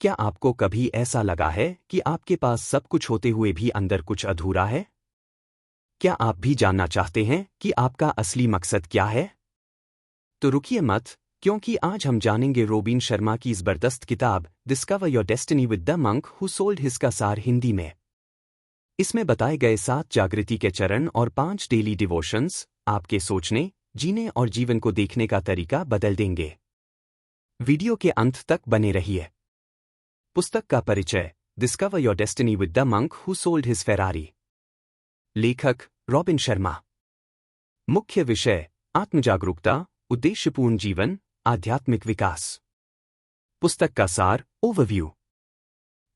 क्या आपको कभी ऐसा लगा है कि आपके पास सब कुछ होते हुए भी अंदर कुछ अधूरा है? क्या आप भी जानना चाहते हैं कि आपका असली मकसद क्या है? तो रुकिए मत, क्योंकि आज हम जानेंगे रोबिन शर्मा की जबरदस्त किताब discover your destiny with the monk who sold his का सार हिंदी में। इसमें बताए गए 7 जागृति के चरण और 5 डेली डिवोशंस आपके सोचने, जीने और जीवन को देखने का तरीका बदल देंगे। वीडियो के अंत तक बने रहिए। पुस्तक का परिचय: discover your destiny with the monk who sold his Ferrari. लेखक रॉबिन शर्मा। मुख्य विषय: आत्मजागरूकता, उद्देश्यपूर्ण जीवन, आध्यात्मिक विकास। पुस्तक का सार: ओवरव्यू।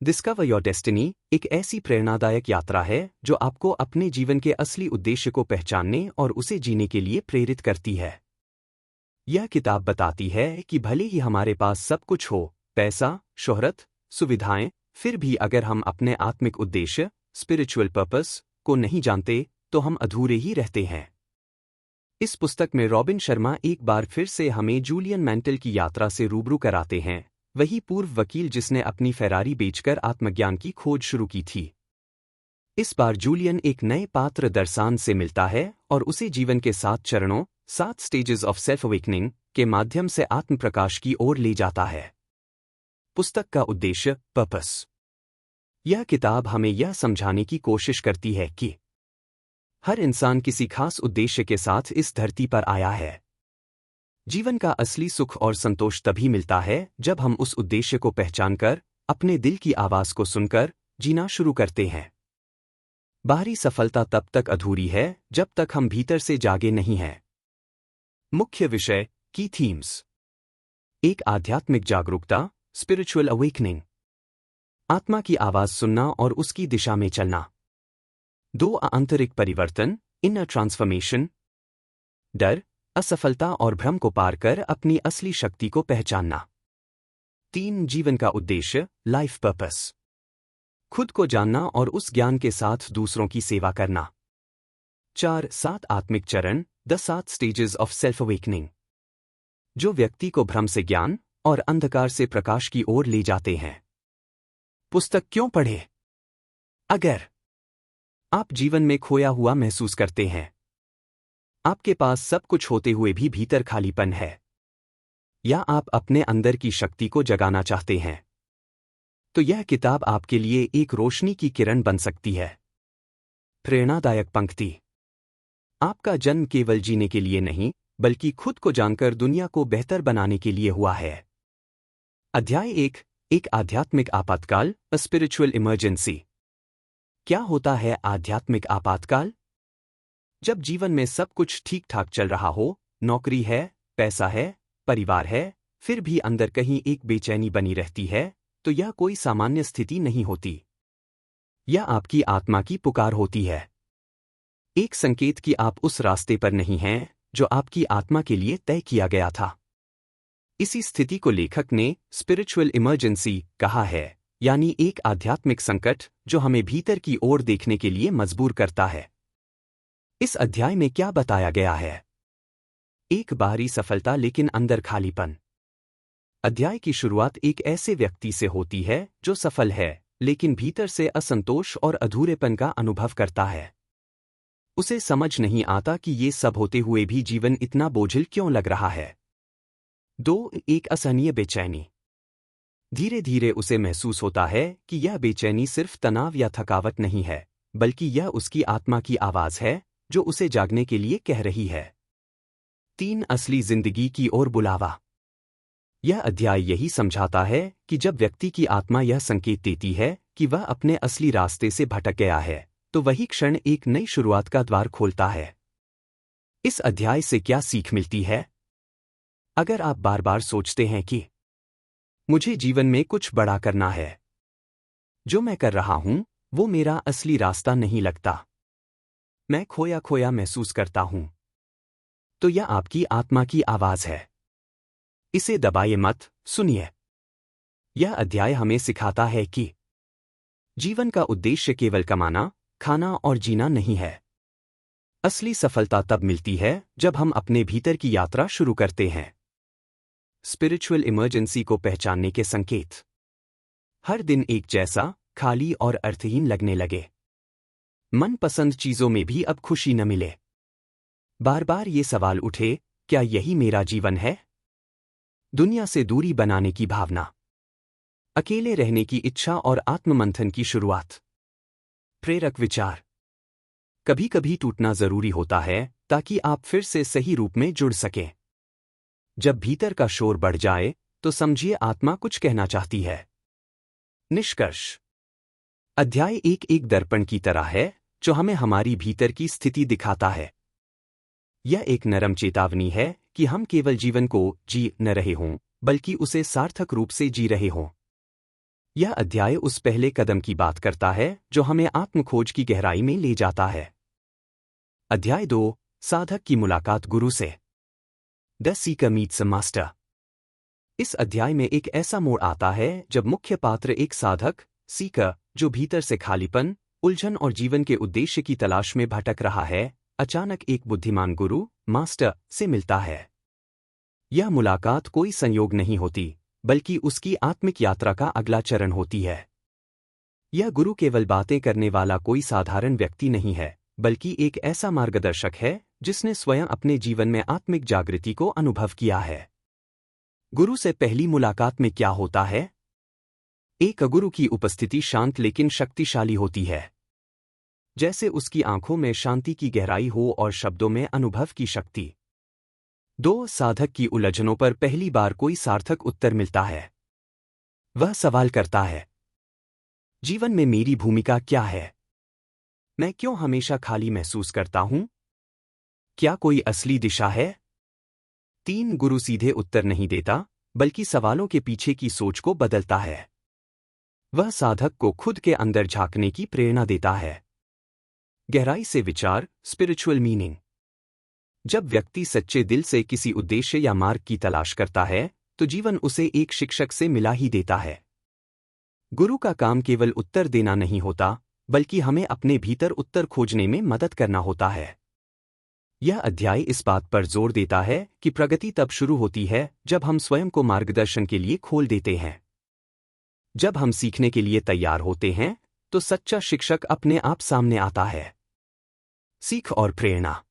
डिस्कवर योर डेस्टिनी एक ऐसी प्रेरणादायक यात्रा है जो आपको अपने जीवन के असली उद्देश्य को पहचानने और उसे जीने के लिए प्रेरित करती है। यह किताब बताती है कि भले ही हमारे पास सब कुछ हो, पैसा, शोहरत, सुविधाएं, फिर भी अगर हम अपने आत्मिक उद्देश्य, स्पिरिचुअल पर्पस, को नहीं जानते तो हम अधूरे ही रहते हैं। इस पुस्तक में रॉबिन शर्मा एक बार फिर से हमें जूलियन मैंटल की यात्रा से रूबरू कराते हैं, वही पूर्व वकील जिसने अपनी फेरारी बेचकर आत्मज्ञान की खोज शुरू की थी। इस बार जूलियन एक नए पात्र दर्सान से मिलता है और उसे जीवन के 7 चरणों 7 स्टेजेस ऑफ सेल्फ अवेकनिंग के माध्यम से आत्मप्रकाश की ओर ले जाता है। पुस्तक का उद्देश्य: पर्पस। यह किताब हमें यह समझाने की कोशिश करती है कि हर इंसान किसी खास उद्देश्य के साथ इस धरती पर आया है। जीवन का असली सुख और संतोष तभी मिलता है जब हम उस उद्देश्य को पहचानकर, अपने दिल की आवाज को सुनकर, जीना शुरू करते हैं। बाहरी सफलता तब तक अधूरी है जब तक हम भीतर से जागे नहीं हैं। मुख्य विषय की थीम्स: एक आध्यात्मिक जागरूकता, स्पिरिचुअल अवेकनिंग। आत्मा की आवाज सुनना और उसकी दिशा में चलना। 2 आंतरिक परिवर्तन, इनर ट्रांसफॉर्मेशन। डर, असफलता और भ्रम को पार कर अपनी असली शक्ति को पहचानना। 3 जीवन का उद्देश्य, लाइफ पर्पस। खुद को जानना और उस ज्ञान के साथ दूसरों की सेवा करना। 4 7 आत्मिक चरण, the 7 stages of self awakening, जो व्यक्ति को भ्रम से ज्ञान और अंधकार से प्रकाश की ओर ले जाते हैं। पुस्तक क्यों पढ़ें? अगर आप जीवन में खोया हुआ महसूस करते हैं, आपके पास सब कुछ होते हुए भी भीतर खालीपन है, या आप अपने अंदर की शक्ति को जगाना चाहते हैं, तो यह किताब आपके लिए एक रोशनी की किरण बन सकती है। प्रेरणादायक पंक्ति: आपका जन्म केवल जीने के लिए नहीं, बल्कि खुद को जानकर दुनिया को बेहतर बनाने के लिए हुआ है। अध्याय 1: एक आध्यात्मिक आपातकाल, अ स्पिरिचुअल इमरजेंसी। क्या होता है आध्यात्मिक आपातकाल? जब जीवन में सब कुछ ठीक ठाक चल रहा हो, नौकरी है, पैसा है, परिवार है, फिर भी अंदर कहीं एक बेचैनी बनी रहती है, तो यह कोई सामान्य स्थिति नहीं होती। यह आपकी आत्मा की पुकार होती है। एक संकेत कि आप उस रास्ते पर नहीं हैं जो आपकी आत्मा के लिए तय किया गया था। इसी स्थिति को लेखक ने स्पिरिचुअल इमरजेंसी कहा है, यानी एक आध्यात्मिक संकट जो हमें भीतर की ओर देखने के लिए मजबूर करता है। इस अध्याय में क्या बताया गया है? एक बाहरी सफलता लेकिन अंदर खालीपन। अध्याय की शुरुआत एक ऐसे व्यक्ति से होती है जो सफल है, लेकिन भीतर से असंतोष और अधूरेपन का अनुभव करता है। उसे समझ नहीं आता कि ये सब होते हुए भी जीवन इतना बोझिल क्यों लग रहा है। 2 एक असहनीय बेचैनी। धीरे धीरे उसे महसूस होता है कि यह बेचैनी सिर्फ तनाव या थकावट नहीं है, बल्कि यह उसकी आत्मा की आवाज है जो उसे जागने के लिए कह रही है। 3 असली जिंदगी की ओर बुलावा। यह अध्याय यही समझाता है कि जब व्यक्ति की आत्मा यह संकेत देती है कि वह अपने असली रास्ते से भटक गया है, तो वही क्षण एक नई शुरुआत का द्वार खोलता है। इस अध्याय से क्या सीख मिलती है? अगर आप बार बार सोचते हैं कि मुझे जीवन में कुछ बड़ा करना है, जो मैं कर रहा हूं वो मेरा असली रास्ता नहीं लगता, मैं खोया खोया महसूस करता हूं, तो यह आपकी आत्मा की आवाज है। इसे दबाइए मत, सुनिए। यह अध्याय हमें सिखाता है कि जीवन का उद्देश्य केवल कमाना, खाना और जीना नहीं है। असली सफलता तब मिलती है जब हम अपने भीतर की यात्रा शुरू करते हैं। स्पिरिचुअल इमरजेंसी को पहचानने के संकेत। हर दिन एक जैसा खाली और अर्थहीन लगने लगे। मनपसंद चीजों में भी अब खुशी न मिले। बार बार ये सवाल उठे, क्या यही मेरा जीवन है? दुनिया से दूरी बनाने की भावना, अकेले रहने की इच्छा और आत्ममंथन की शुरुआत। प्रेरक विचार। कभी कभी टूटना जरूरी होता है ताकि आप फिर से सही रूप में जुड़ सकें। जब भीतर का शोर बढ़ जाए तो समझिए आत्मा कुछ कहना चाहती है। निष्कर्ष। अध्याय एक दर्पण की तरह है जो हमें हमारी भीतर की स्थिति दिखाता है। यह एक नरम चेतावनी है कि हम केवल जीवन को जी न रहे हों, बल्कि उसे सार्थक रूप से जी रहे हों। यह अध्याय उस पहले कदम की बात करता है जो हमें आत्मखोज की गहराई में ले जाता है। अध्याय 2, साधक की मुलाकात गुरु से। The seeker meets a master. इस अध्याय में एक ऐसा मोड़ आता है जब मुख्य पात्र एक साधक, सीकर, जो भीतर से खालीपन, उलझन और जीवन के उद्देश्य की तलाश में भटक रहा है, अचानक एक बुद्धिमान गुरु, मास्टर, से मिलता है। यह मुलाकात कोई संयोग नहीं होती, बल्कि उसकी आत्मिक यात्रा का अगला चरण होती है। यह गुरु केवल बातें करने वाला कोई साधारण व्यक्ति नहीं है, बल्कि एक ऐसा मार्गदर्शक है जिसने स्वयं अपने जीवन में आत्मिक जागृति को अनुभव किया है। गुरु से पहली मुलाकात में क्या होता है? एक गुरु की उपस्थिति शांत लेकिन शक्तिशाली होती है। जैसे उसकी आंखों में शांति की गहराई हो और शब्दों में अनुभव की शक्ति। 2, साधक की उलझनों पर पहली बार कोई सार्थक उत्तर मिलता है। वह सवाल करता है, जीवन में मेरी भूमिका क्या है? मैं क्यों हमेशा खाली महसूस करता हूं? क्या कोई असली दिशा है? 3, गुरु सीधे उत्तर नहीं देता, बल्कि सवालों के पीछे की सोच को बदलता है। वह साधक को खुद के अंदर झांकने की प्रेरणा देता है। गहराई से विचार, स्पिरिचुअल मीनिंग। जब व्यक्ति सच्चे दिल से किसी उद्देश्य या मार्ग की तलाश करता है, तो जीवन उसे एक शिक्षक से मिला ही देता है। गुरु का काम केवल उत्तर देना नहीं होता, बल्कि हमें अपने भीतर उत्तर खोजने में मदद करना होता है। यह अध्याय इस बात पर जोर देता है कि प्रगति तब शुरू होती है जब हम स्वयं को मार्गदर्शन के लिए खोल देते हैं। जब हम सीखने के लिए तैयार होते हैं, तो सच्चा शिक्षक अपने आप सामने आता है। सीख और प्रेरणा।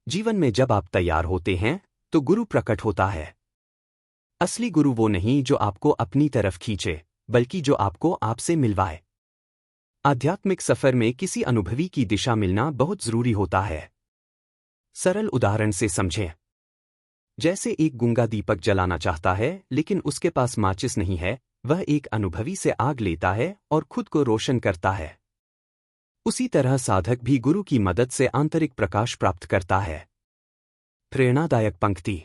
जीवन में जब आप तैयार होते हैं, तो गुरु प्रकट होता है। असली गुरु वो नहीं जो आपको अपनी तरफ खींचे, बल्कि जो आपको आपसे मिलवाए। आध्यात्मिक सफर में किसी अनुभवी की दिशा मिलना बहुत जरूरी होता है। सरल उदाहरण से समझें। जैसे एक गूंगा दीपक जलाना चाहता है लेकिन उसके पास माचिस नहीं है, वह एक अनुभवी से आग लेता है और खुद को रोशन करता है। उसी तरह साधक भी गुरु की मदद से आंतरिक प्रकाश प्राप्त करता है। प्रेरणादायक पंक्ति।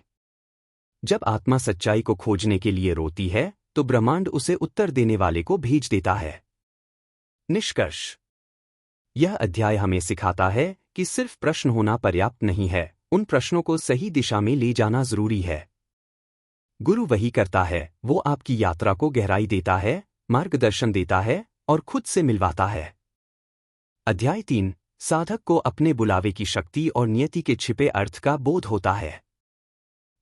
जब आत्मा सच्चाई को खोजने के लिए रोती है, तो ब्रह्मांड उसे उत्तर देने वाले को भेज देता है। निष्कर्ष। यह अध्याय हमें सिखाता है कि सिर्फ प्रश्न होना पर्याप्त नहीं है, उन प्रश्नों को सही दिशा में ले जाना जरूरी है। गुरु वही करता है, वो आपकी यात्रा को गहराई देता है, मार्गदर्शन देता है और खुद से मिलवाता है। अध्याय 3, साधक को अपने बुलावे की शक्ति और नियति के छिपे अर्थ का बोध होता है।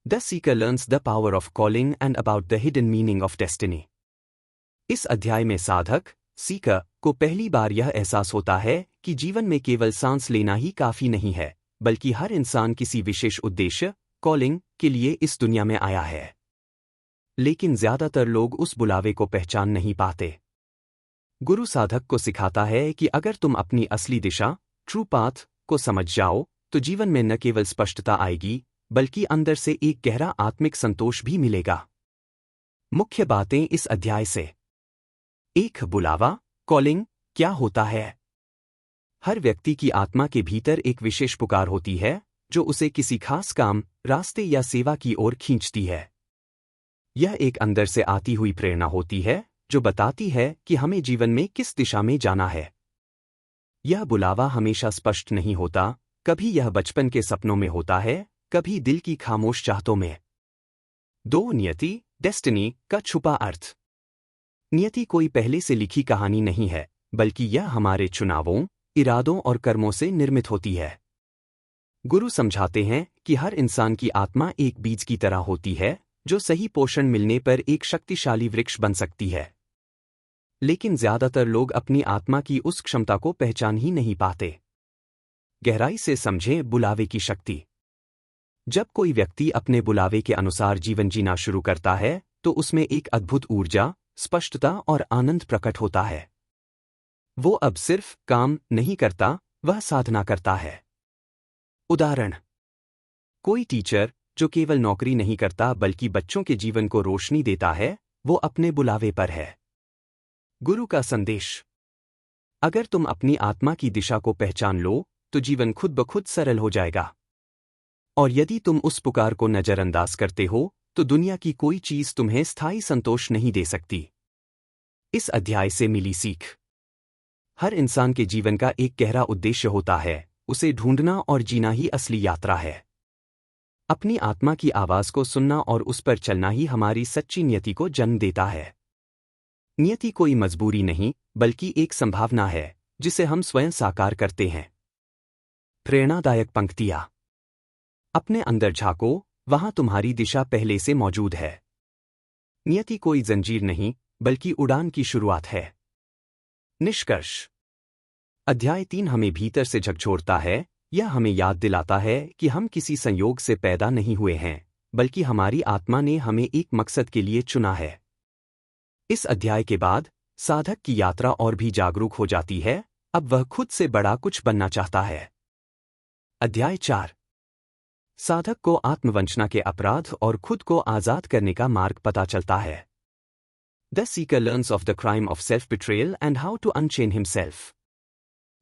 The seeker learns the power of calling and about the hidden meaning of destiny. इस अध्याय में साधक, सीकर, को पहली बार यह एहसास होता है कि जीवन में केवल सांस लेना ही काफी नहीं है, बल्कि हर इंसान किसी विशेष उद्देश्य, कॉलिंग, के लिए इस दुनिया में आया है। लेकिन ज्यादातर लोग उस बुलावे को पहचान नहीं पाते। गुरु साधक को सिखाता है कि अगर तुम अपनी असली दिशा, ट्रू पाथ, को समझ जाओ, तो जीवन में न केवल स्पष्टता आएगी, बल्कि अंदर से एक गहरा आत्मिक संतोष भी मिलेगा। मुख्य बातें इस अध्याय से। 1, बुलावा, कॉलिंग, क्या होता है? हर व्यक्ति की आत्मा के भीतर एक विशेष पुकार होती है, जो उसे किसी खास काम, रास्ते या सेवा की ओर खींचती है। यह एक अंदर से आती हुई प्रेरणा होती है, जो बताती है कि हमें जीवन में किस दिशा में जाना है। यह बुलावा हमेशा स्पष्ट नहीं होता, कभी यह बचपन के सपनों में होता है, कभी दिल की खामोश चाहतों में। 2, नियति, डेस्टिनी, का छुपा अर्थ। नियति कोई पहले से लिखी कहानी नहीं है, बल्कि यह हमारे चुनावों, इरादों और कर्मों से निर्मित होती है। गुरु समझाते हैं कि हर इंसान की आत्मा एक बीज की तरह होती है, जो सही पोषण मिलने पर एक शक्तिशाली वृक्ष बन सकती है। लेकिन ज्यादातर लोग अपनी आत्मा की उस क्षमता को पहचान ही नहीं पाते। गहराई से समझें बुलावे की शक्ति। जब कोई व्यक्ति अपने बुलावे के अनुसार जीवन जीना शुरू करता है तो उसमें एक अद्भुत ऊर्जा, स्पष्टता और आनंद प्रकट होता है। वो अब सिर्फ काम नहीं करता, वह साधना करता है। उदाहरण: कोई टीचर जो केवल नौकरी नहीं करता बल्कि बच्चों के जीवन को रोशनी देता है, वो अपने बुलावे पर है। गुरु का संदेश: अगर तुम अपनी आत्मा की दिशा को पहचान लो तो जीवन खुद ब खुद सरल हो जाएगा। और यदि तुम उस पुकार को नजरअंदाज करते हो तो दुनिया की कोई चीज तुम्हें स्थायी संतोष नहीं दे सकती। इस अध्याय से मिली सीख: हर इंसान के जीवन का एक गहरा उद्देश्य होता है, उसे ढूंढना और जीना ही असली यात्रा है। अपनी आत्मा की आवाज को सुनना और उस पर चलना ही हमारी सच्ची नियति को जन्म देता है। नियति कोई मजबूरी नहीं बल्कि एक संभावना है जिसे हम स्वयं साकार करते हैं। प्रेरणादायक पंक्तियां: अपने अंदर झांको, वहां तुम्हारी दिशा पहले से मौजूद है। नियति कोई जंजीर नहीं बल्कि उड़ान की शुरुआत है। निष्कर्ष: अध्याय 3 हमें भीतर से झकझोरता है। यह हमें याद दिलाता है कि हम किसी संयोग से पैदा नहीं हुए हैं, बल्कि हमारी आत्मा ने हमें एक मकसद के लिए चुना है। इस अध्याय के बाद साधक की यात्रा और भी जागरूक हो जाती है। अब वह खुद से बड़ा कुछ बनना चाहता है। अध्याय 4: साधक को आत्मवंचना के अपराध और खुद को आजाद करने का मार्ग पता चलता है। The seeker learns of the crime of self betrayal and how to unchain himself.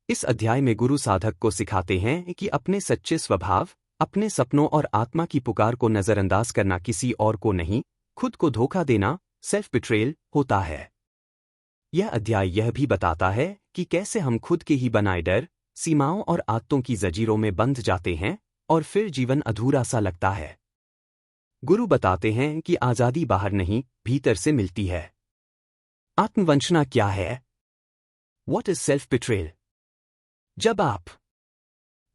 इस अध्याय में गुरु साधक को सिखाते हैं कि अपने सच्चे स्वभाव, अपने सपनों और आत्मा की पुकार को नजरअंदाज करना किसी और को नहीं, खुद को धोखा देना, सेल्फ बिट्रेयल होता है। यह अध्याय यह भी बताता है कि कैसे हम खुद के ही बनाए डर, सीमाओं और आदतों की जंजीरों में बंध जाते हैं और फिर जीवन अधूरा सा लगता है। गुरु बताते हैं कि आजादी बाहर नहीं, भीतर से मिलती है। आत्मवंचना क्या है? What is self betrayal? जब आप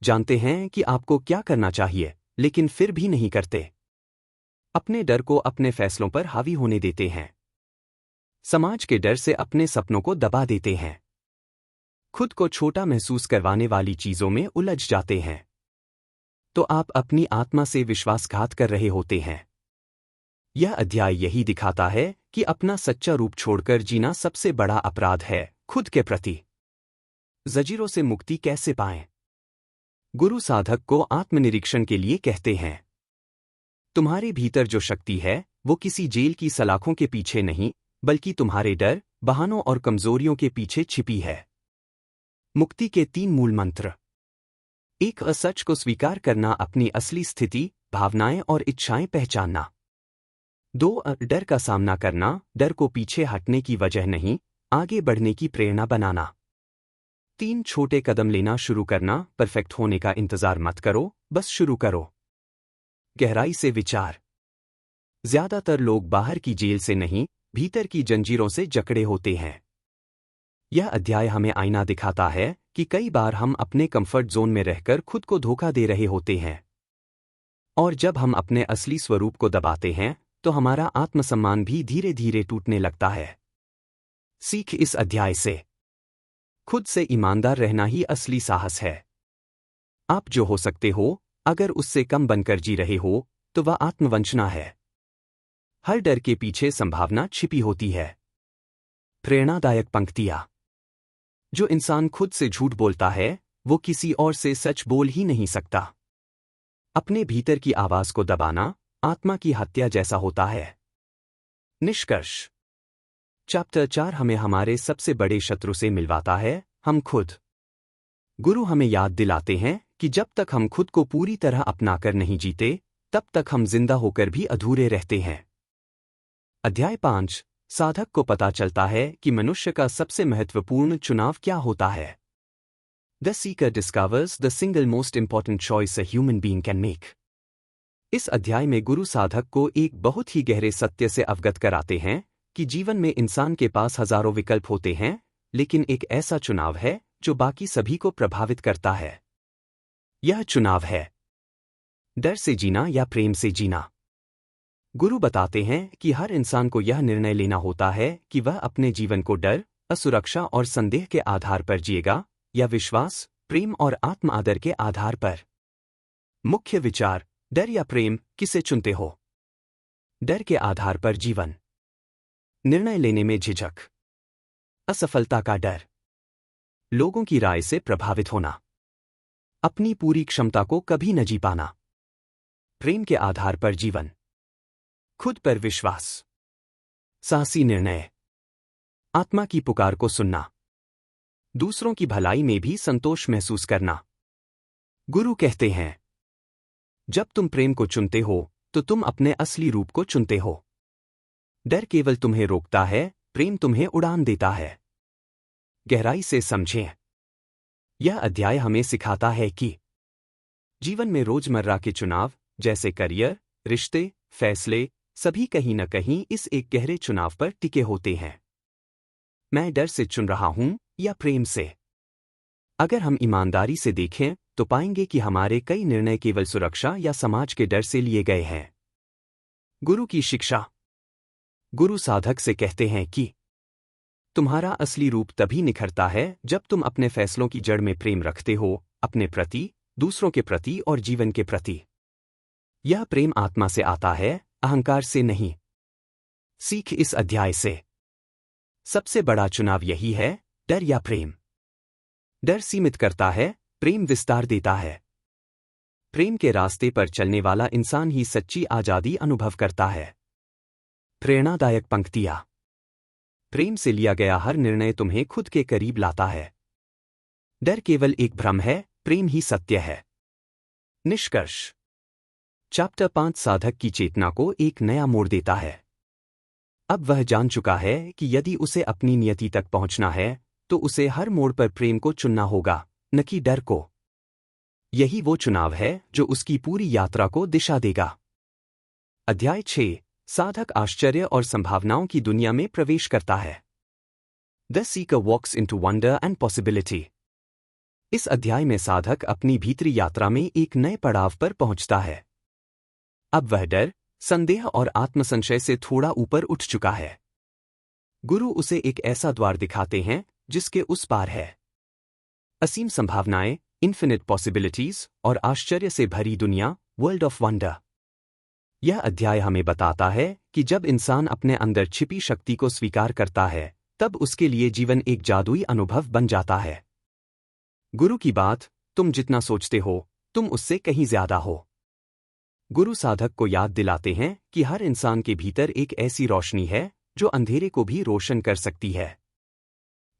जानते हैं कि आपको क्या करना चाहिए लेकिन फिर भी नहीं करते, अपने डर को अपने फैसलों पर हावी होने देते हैं, समाज के डर से अपने सपनों को दबा देते हैं, खुद को छोटा महसूस करवाने वाली चीजों में उलझ जाते हैं, तो आप अपनी आत्मा से विश्वासघात कर रहे होते हैं। यह अध्याय यही दिखाता है कि अपना सच्चा रूप छोड़कर जीना सबसे बड़ा अपराध है। खुद के प्रति जंजीरों से मुक्ति कैसे पाएं? गुरु साधक को आत्मनिरीक्षण के लिए कहते हैं, तुम्हारे भीतर जो शक्ति है वो किसी जेल की सलाखों के पीछे नहीं बल्कि तुम्हारे डर, बहानों और कमजोरियों के पीछे छिपी है। मुक्ति के 3 मूल मंत्र: 1. असच को स्वीकार करना, अपनी असली स्थिति, भावनाएं और इच्छाएं पहचानना। 2. डर का सामना करना, डर को पीछे हटने की वजह नहीं, आगे बढ़ने की प्रेरणा बनाना। 3. छोटे कदम लेना शुरू करना, परफेक्ट होने का इंतजार मत करो, बस शुरू करो। गहराई से विचार: ज्यादातर लोग बाहर की जेल से नहीं, भीतर की जंजीरों से जकड़े होते हैं। यह अध्याय हमें आईना दिखाता है कि कई बार हम अपने कंफर्ट जोन में रहकर खुद को धोखा दे रहे होते हैं। और जब हम अपने असली स्वरूप को दबाते हैं तो हमारा आत्मसम्मान भी धीरे धीरे टूटने लगता है। सीख इस अध्याय से: खुद से ईमानदार रहना ही असली साहस है। आप जो हो सकते हो, अगर उससे कम बनकर जी रहे हो तो वह आत्मवंचना है। हर डर के पीछे संभावना छिपी होती है। प्रेरणादायक पंक्तियां: जो इंसान खुद से झूठ बोलता है वो किसी और से सच बोल ही नहीं सकता। अपने भीतर की आवाज को दबाना आत्मा की हत्या जैसा होता है। निष्कर्ष: चैप्टर 4 हमें हमारे सबसे बड़े शत्रु से मिलवाता है, हम खुद। गुरु हमें याद दिलाते हैं कि जब तक हम खुद को पूरी तरह अपनाकर नहीं जीते, तब तक हम जिंदा होकर भी अधूरे रहते हैं। अध्याय 5: साधक को पता चलता है कि मनुष्य का सबसे महत्वपूर्ण चुनाव क्या होता है। The Sikar discovers the single most important choice a human being can make. इस अध्याय में गुरु साधक को एक बहुत ही गहरे सत्य से अवगत कराते हैं कि जीवन में इंसान के पास हजारों विकल्प होते हैं, लेकिन एक ऐसा चुनाव है जो बाकी सभी को प्रभावित करता है। यह चुनाव है डर से जीना या प्रेम से जीना, गुरु बताते हैं कि हर इंसान को यह निर्णय लेना होता है कि वह अपने जीवन को डर, असुरक्षा और संदेह के आधार पर जिएगा या विश्वास, प्रेम और आत्म आदर के आधार पर। मुख्य विचार: डर या प्रेम, किसे चुनते हो? डर के आधार पर जीवन। निर्णय लेने में झिझक, असफलता का डर, लोगों की राय से प्रभावित होना, अपनी पूरी क्षमता को कभी न जी पाना। प्रेम के आधार पर जीवन, खुद पर विश्वास, साहसी निर्णय, आत्मा की पुकार को सुनना, दूसरों की भलाई में भी संतोष महसूस करना। गुरु कहते हैं, जब तुम प्रेम को चुनते हो तो तुम अपने असली रूप को चुनते हो। डर केवल तुम्हें रोकता है, प्रेम तुम्हें उड़ान देता है। गहराई से समझें। यह अध्याय हमें सिखाता है कि जीवन में रोजमर्रा के चुनाव, जैसे करियर, रिश्ते, फैसले, सभी कहीं न कहीं इस एक गहरे चुनाव पर टिके होते हैं। मैं डर से चुन रहा हूं या प्रेम से? अगर हम ईमानदारी से देखें तो पाएंगे कि हमारे कई निर्णय केवल सुरक्षा या समाज के डर से लिए गए हैं। गुरु की शिक्षा। गुरु साधक से कहते हैं कि तुम्हारा असली रूप तभी निखरता है जब तुम अपने फैसलों की जड़ में प्रेम रखते हो, अपने प्रति, दूसरों के प्रति और जीवन के प्रति। यह प्रेम आत्मा से आता है, अहंकार से नहीं। सीख इस अध्याय से। सबसे बड़ा चुनाव यही है, डर या प्रेम। डर सीमित करता है, प्रेम विस्तार देता है। प्रेम के रास्ते पर चलने वाला इंसान ही सच्ची आजादी अनुभव करता है। प्रेरणादायक पंक्तियां। प्रेम से लिया गया हर निर्णय तुम्हें खुद के करीब लाता है। डर केवल एक भ्रम है, प्रेम ही सत्य है। निष्कर्ष। चैप्टर 5 साधक की चेतना को एक नया मोड़ देता है। अब वह जान चुका है कि यदि उसे अपनी नियति तक पहुंचना है तो उसे हर मोड़ पर प्रेम को चुनना होगा, न कि डर को। यही वो चुनाव है जो उसकी पूरी यात्रा को दिशा देगा। अध्याय 6 साधक आश्चर्य और संभावनाओं की दुनिया में प्रवेश करता है। The seeker walks into wonder and possibility. इस अध्याय में साधक अपनी भीतरी यात्रा में एक नए पड़ाव पर पहुंचता है। अब वह डर, संदेह और आत्मसंशय से थोड़ा ऊपर उठ चुका है। गुरु उसे एक ऐसा द्वार दिखाते हैं जिसके उस पार है असीम संभावनाएं, इन्फिनिट पॉसिबिलिटीज और आश्चर्य से भरी दुनिया, वर्ल्ड ऑफ वंडर। यह अध्याय हमें बताता है कि जब इंसान अपने अंदर छिपी शक्ति को स्वीकार करता है तब उसके लिए जीवन एक जादुई अनुभव बन जाता है। गुरु की बात, तुम जितना सोचते हो तुम उससे कहीं ज्यादा हो। गुरु साधक को याद दिलाते हैं कि हर इंसान के भीतर एक ऐसी रोशनी है जो अंधेरे को भी रोशन कर सकती है।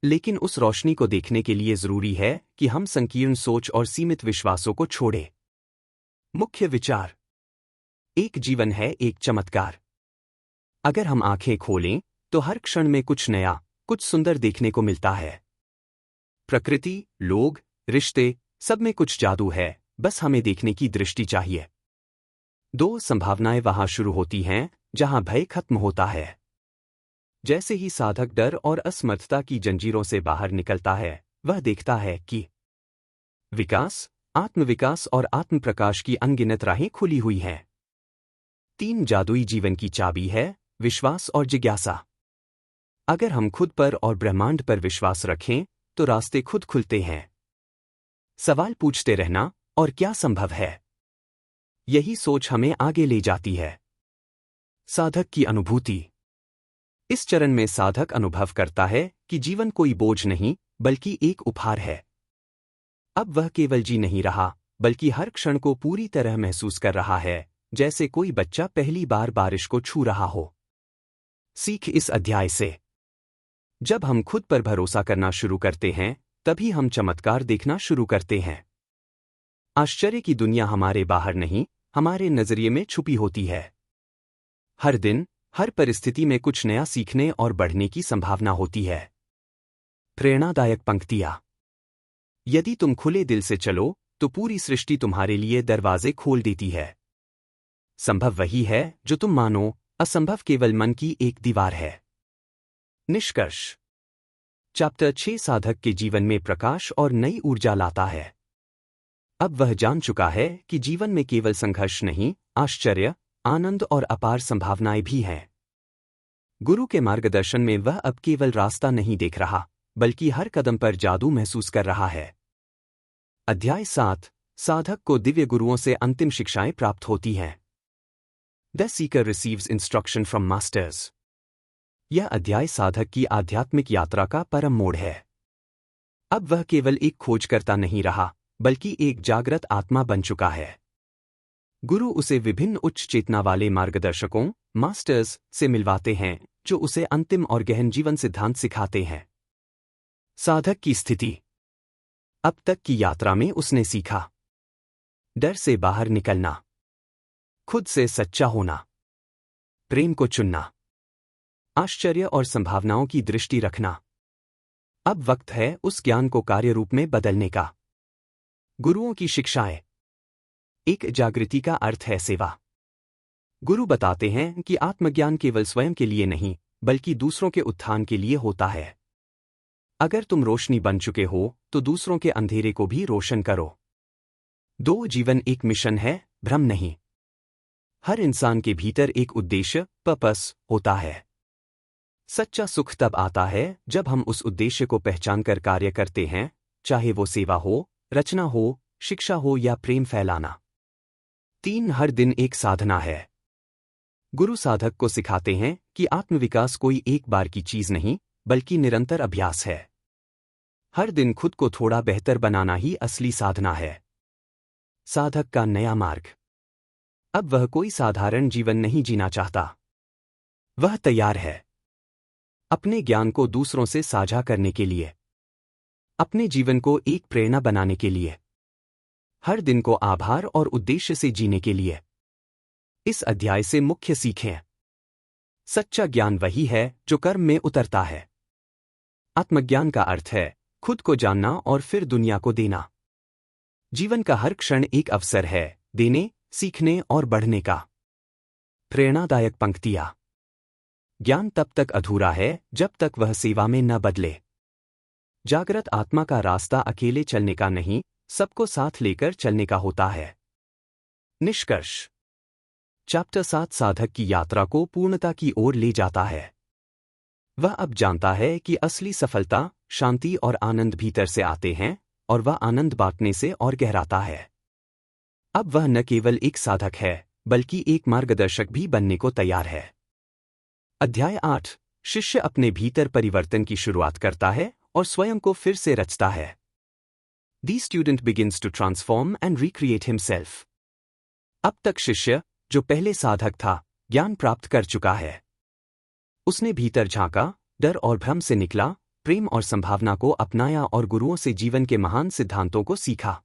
लेकिन उस रोशनी को देखने के लिए जरूरी है कि हम संकीर्ण सोच और सीमित विश्वासों को छोड़ें। मुख्य विचार। एक जीवन है एक चमत्कार। अगर हम आंखें खोलें तो हर क्षण में कुछ नया, कुछ सुंदर देखने को मिलता है। प्रकृति, लोग, रिश्ते, सब में कुछ जादू है, बस हमें देखने की दृष्टि चाहिए। दो संभावनाएं वहां शुरू होती हैं जहां भय खत्म होता है। जैसे ही साधक डर और असमर्थता की जंजीरों से बाहर निकलता है, वह देखता है कि विकास, आत्मविकास और आत्मप्रकाश की अनगिनत राहें खुली हुई हैं। 3 जादुई जीवन की चाबी है, विश्वास और जिज्ञासा। अगर हम खुद पर और ब्रह्मांड पर विश्वास रखें तो रास्ते खुद खुलते हैं। सवाल पूछते रहना, और क्या संभव है? यही सोच हमें आगे ले जाती है। साधक की अनुभूति। इस चरण में साधक अनुभव करता है कि जीवन कोई बोझ नहीं बल्कि एक उपहार है। अब वह केवल जी नहीं रहा बल्कि हर क्षण को पूरी तरह महसूस कर रहा है, जैसे कोई बच्चा पहली बार बारिश को छू रहा हो। सीख इस अध्याय से। जब हम खुद पर भरोसा करना शुरू करते हैं तभी हम चमत्कार देखना शुरू करते हैं। आश्चर्य की दुनिया हमारे बाहर नहीं, हमारे नजरिए में छुपी होती है। हर दिन, हर परिस्थिति में कुछ नया सीखने और बढ़ने की संभावना होती है। प्रेरणादायक पंक्तियां। यदि तुम खुले दिल से चलो तो पूरी सृष्टि तुम्हारे लिए दरवाजे खोल देती है। संभव वही है जो तुम मानो, असंभव केवल मन की एक दीवार है। निष्कर्ष। चैप्टर 6 साधक के जीवन में प्रकाश और नई ऊर्जा लाता है। अब वह जान चुका है कि जीवन में केवल संघर्ष नहीं, आश्चर्य, आनंद और अपार संभावनाएं भी हैं। गुरु के मार्गदर्शन में वह अब केवल रास्ता नहीं देख रहा, बल्कि हर कदम पर जादू महसूस कर रहा है। अध्याय 7। साधक को दिव्य गुरुओं से अंतिम शिक्षाएं प्राप्त होती हैं। The seeker receives instruction from masters. यह अध्याय साधक की आध्यात्मिक यात्रा का परम मोड़ है। अब वह केवल एक खोजकर्ता नहीं रहा, बल्कि एक जागृत आत्मा बन चुका है। गुरु उसे विभिन्न उच्च चेतना वाले मार्गदर्शकों, मास्टर्स, से मिलवाते हैं, जो उसे अंतिम और गहन जीवन सिद्धांत सिखाते हैं। साधक की स्थिति। अब तक की यात्रा में उसने सीखा डर से बाहर निकलना, खुद से सच्चा होना, प्रेम को चुनना, आश्चर्य और संभावनाओं की दृष्टि रखना। अब वक्त है उस ज्ञान को कार्य रूप में बदलने का। गुरुओं की शिक्षाएं। एक जागृति का अर्थ है सेवा। गुरु बताते हैं कि आत्मज्ञान केवल स्वयं के लिए नहीं, बल्कि दूसरों के उत्थान के लिए होता है। अगर तुम रोशनी बन चुके हो, तो दूसरों के अंधेरे को भी रोशन करो। 2 जीवन एक मिशन है, भ्रम नहीं। हर इंसान के भीतर एक उद्देश्य, पर्पस, होता है। सच्चा सुख तब आता है जब हम उस उद्देश्य को पहचानकर कार्य करते हैं, चाहे वो सेवा हो, रचना हो, शिक्षा हो या प्रेम फैलाना। 3 हर दिन एक साधना है। गुरु साधक को सिखाते हैं कि आत्मविकास कोई एक बार की चीज नहीं, बल्कि निरंतर अभ्यास है। हर दिन खुद को थोड़ा बेहतर बनाना ही असली साधना है। साधक का नया मार्ग। अब वह कोई साधारण जीवन नहीं जीना चाहता। वह तैयार है अपने ज्ञान को दूसरों से साझा करने के लिए, अपने जीवन को एक प्रेरणा बनाने के लिए, हर दिन को आभार और उद्देश्य से जीने के लिए। इस अध्याय से मुख्य सीखें। सच्चा ज्ञान वही है जो कर्म में उतरता है। आत्मज्ञान का अर्थ है खुद को जानना और फिर दुनिया को देना। जीवन का हर क्षण एक अवसर है देने, सीखने और बढ़ने का। प्रेरणादायक पंक्तियां। ज्ञान तब तक अधूरा है जब तक वह सेवा में न बदले। जागृत आत्मा का रास्ता अकेले चलने का नहीं, सबको साथ लेकर चलने का होता है। निष्कर्ष। चैप्टर 7 साधक की यात्रा को पूर्णता की ओर ले जाता है। वह अब जानता है कि असली सफलता, शांति और आनंद भीतर से आते हैं, और वह आनंद बांटने से और गहराता है। अब वह न केवल एक साधक है, बल्कि एक मार्गदर्शक भी बनने को तैयार है। अध्याय 8। शिष्य अपने भीतर परिवर्तन की शुरुआत करता है और स्वयं को फिर से रचता है। The student begins to transform and recreate himself. अब तक शिष्य, जो पहले साधक था, ज्ञान प्राप्त कर चुका है। उसने भीतर झांका, डर और भ्रम से निकला, प्रेम और संभावना को अपनाया और गुरुओं से जीवन के महान सिद्धांतों को सीखा।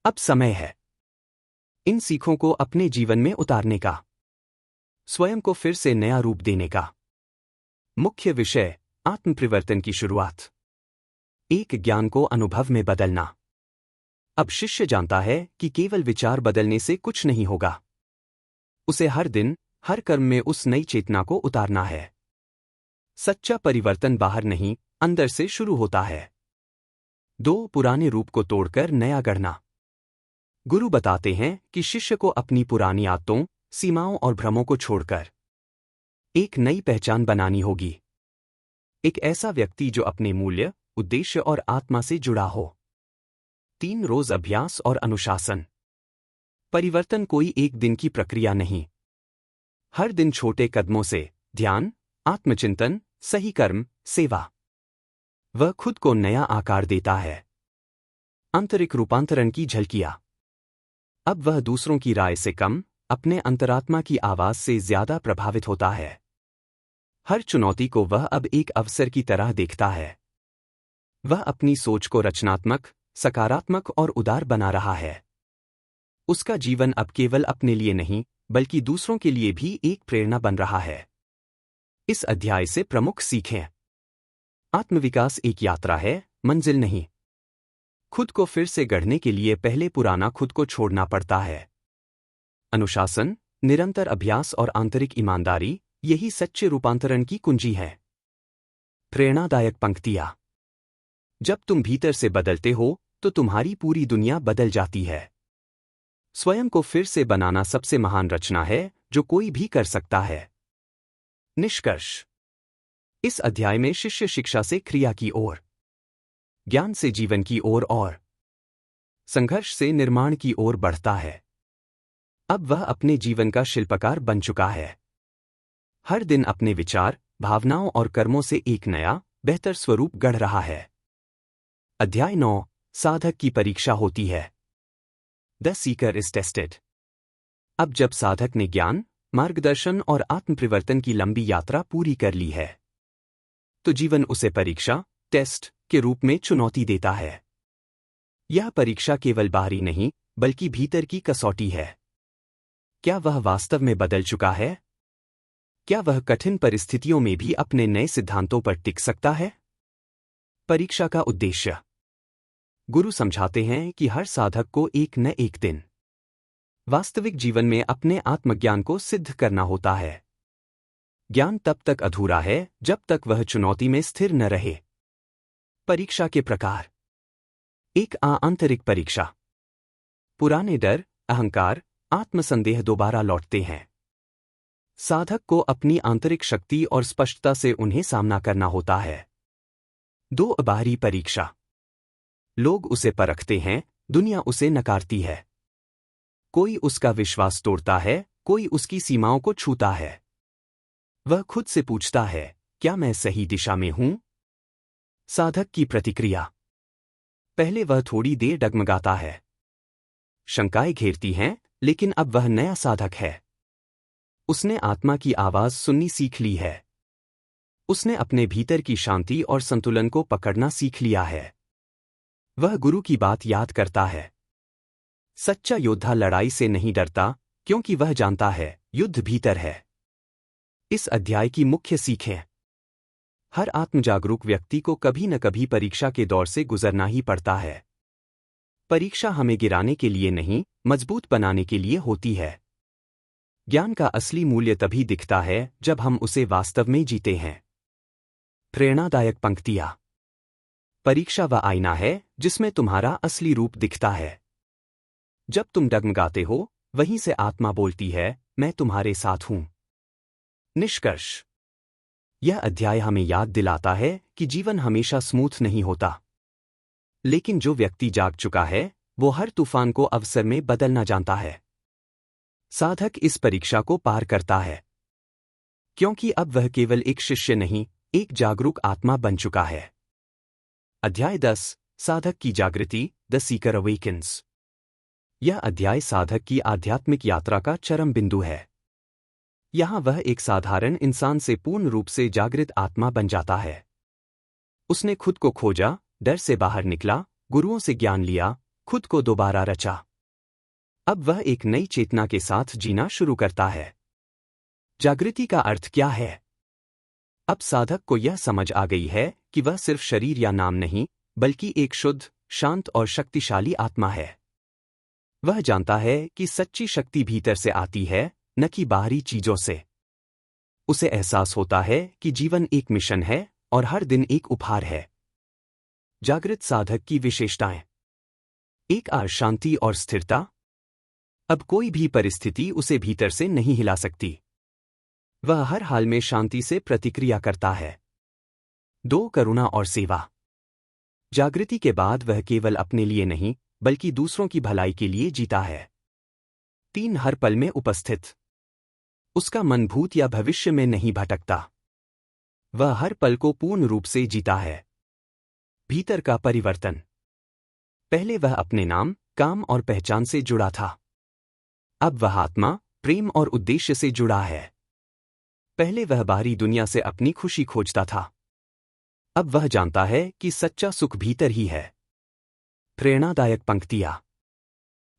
अब समय है इन सीखों को अपने जीवन में उतारने का, स्वयं को फिर से नया रूप देने का। मुख्य विषय, आत्मपरिवर्तन की शुरुआत। एक ज्ञान को अनुभव में बदलना। अब शिष्य जानता है कि केवल विचार बदलने से कुछ नहीं होगा। उसे हर दिन, हर कर्म में उस नई चेतना को उतारना है। सच्चा परिवर्तन बाहर नहीं, अंदर से शुरू होता है। 2 पुराने रूप को तोड़कर नया गढ़ना। गुरु बताते हैं कि शिष्य को अपनी पुरानी आदतों, सीमाओं और भ्रमों को छोड़कर एक नई पहचान बनानी होगी। एक ऐसा व्यक्ति जो अपने मूल्य, उद्देश्य और आत्मा से जुड़ा हो। 3 रोज अभ्यास और अनुशासन। परिवर्तन कोई एक दिन की प्रक्रिया नहीं। हर दिन छोटे कदमों से ध्यान, आत्मचिंतन, सही कर्म, सेवा, वह खुद को नया आकार देता है। आंतरिक रूपांतरण की झलकियां। अब वह दूसरों की राय से कम, अपने अंतरात्मा की आवाज से ज्यादा प्रभावित होता है। हर चुनौती को वह अब एक अवसर की तरह देखता है। वह अपनी सोच को रचनात्मक, सकारात्मक और उदार बना रहा है। उसका जीवन अब केवल अपने लिए नहीं, बल्कि दूसरों के लिए भी एक प्रेरणा बन रहा है। इस अध्याय से प्रमुख सीखें। आत्मविकास एक यात्रा है, मंजिल नहीं। खुद को फिर से गढ़ने के लिए पहले पुराना खुद को छोड़ना पड़ता है। अनुशासन, निरंतर अभ्यास और आंतरिक ईमानदारी, यही सच्चे रूपांतरण की कुंजी है। प्रेरणादायक पंक्तियां। जब तुम भीतर से बदलते हो, तो तुम्हारी पूरी दुनिया बदल जाती है। स्वयं को फिर से बनाना सबसे महान रचना है, जो कोई भी कर सकता है। निष्कर्ष। इस अध्याय में शिष्य शिक्षा से क्रिया की ओर, ज्ञान से जीवन की ओर और संघर्ष से निर्माण की ओर बढ़ता है। अब वह अपने जीवन का शिल्पकार बन चुका है। हर दिन अपने विचार, भावनाओं और कर्मों से एक नया, बेहतर स्वरूप गढ़ रहा है। अध्याय 9, साधक की परीक्षा होती है। The Sikar is tested. अब जब साधक ने ज्ञान, मार्गदर्शन और आत्मपरिवर्तन की लंबी यात्रा पूरी कर ली है, तो जीवन उसे परीक्षा, टेस्ट के रूप में चुनौती देता है। यह परीक्षा केवल बाहरी नहीं, बल्कि भीतर की कसौटी है। क्या वह वास्तव में बदल चुका है? क्या वह कठिन परिस्थितियों में भी अपने नए सिद्धांतों पर टिक सकता है? परीक्षा का उद्देश्य। गुरु समझाते हैं कि हर साधक को एक न एक दिन वास्तविक जीवन में अपने आत्मज्ञान को सिद्ध करना होता है। ज्ञान तब तक अधूरा है जब तक वह चुनौती में स्थिर न रहे। परीक्षा के प्रकार। एक आंतरिक परीक्षा। पुराने डर, अहंकार, आत्मसंदेह दोबारा लौटते हैं। साधक को अपनी आंतरिक शक्ति और स्पष्टता से उन्हें सामना करना होता है। 2 बाहरी परीक्षा। लोग उसे परखते हैं, दुनिया उसे नकारती है। कोई उसका विश्वास तोड़ता है, कोई उसकी सीमाओं को छूता है। वह खुद से पूछता है, क्या मैं सही दिशा में हूं? साधक की प्रतिक्रिया। पहले वह थोड़ी देर डगमगाता है। शंकाएं घेरती हैं, लेकिन अब वह नया साधक है। उसने आत्मा की आवाज सुननी सीख ली है। उसने अपने भीतर की शांति और संतुलन को पकड़ना सीख लिया है। वह गुरु की बात याद करता है। सच्चा योद्धा लड़ाई से नहीं डरता, क्योंकि वह जानता है, युद्ध भीतर है। इस अध्याय की मुख्य सीखें। हर आत्मजागरूक व्यक्ति को कभी न कभी परीक्षा के दौर से गुजरना ही पड़ता है। परीक्षा हमें गिराने के लिए नहीं, मजबूत बनाने के लिए होती है। ज्ञान का असली मूल्य तभी दिखता है जब हम उसे वास्तव में जीते हैं। प्रेरणादायक पंक्तियां। परीक्षा वह आईना है जिसमें तुम्हारा असली रूप दिखता है। जब तुम डगमगाते हो, वहीं से आत्मा बोलती है, मैं तुम्हारे साथ हूं। निष्कर्ष। यह अध्याय हमें याद दिलाता है कि जीवन हमेशा स्मूथ नहीं होता। लेकिन जो व्यक्ति जाग चुका है, वो हर तूफान को अवसर में बदलना जानता है। साधक इस परीक्षा को पार करता है, क्योंकि अब वह केवल एक शिष्य नहीं, एक जागरूक आत्मा बन चुका है। अध्याय 10, साधक की जागृति, द सीकर अवेकन्स। यह अध्याय साधक की आध्यात्मिक यात्रा का चरम बिंदु है। यहाँ वह एक साधारण इंसान से पूर्ण रूप से जागृत आत्मा बन जाता है। उसने खुद को खोजा, डर से बाहर निकला, गुरुओं से ज्ञान लिया, खुद को दोबारा रचा। अब वह एक नई चेतना के साथ जीना शुरू करता है। जागृति का अर्थ क्या है? अब साधक को यह समझ आ गई है कि वह सिर्फ शरीर या नाम नहीं, बल्कि एक शुद्ध, शांत और शक्तिशाली आत्मा है। वह जानता है कि सच्ची शक्ति भीतर से आती है, न कि बाहरी चीजों से। उसे एहसास होता है कि जीवन एक मिशन है और हर दिन एक उपहार है। जागृत साधक की विशेषताएं। 1 शांति और स्थिरता। अब कोई भी परिस्थिति उसे भीतर से नहीं हिला सकती। वह हर हाल में शांति से प्रतिक्रिया करता है। 2 करुणा और सेवा। जागृति के बाद वह केवल अपने लिए नहीं, बल्कि दूसरों की भलाई के लिए जीता है। 3 हर पल में उपस्थित। उसका मन भूत या भविष्य में नहीं भटकता। वह हर पल को पूर्ण रूप से जीता है। भीतर का परिवर्तन। पहले वह अपने नाम, काम और पहचान से जुड़ा था। अब वह आत्मा, प्रेम और उद्देश्य से जुड़ा है। पहले वह बाहरी दुनिया से अपनी खुशी खोजता था। अब वह जानता है कि सच्चा सुख भीतर ही है। प्रेरणादायक पंक्तियां।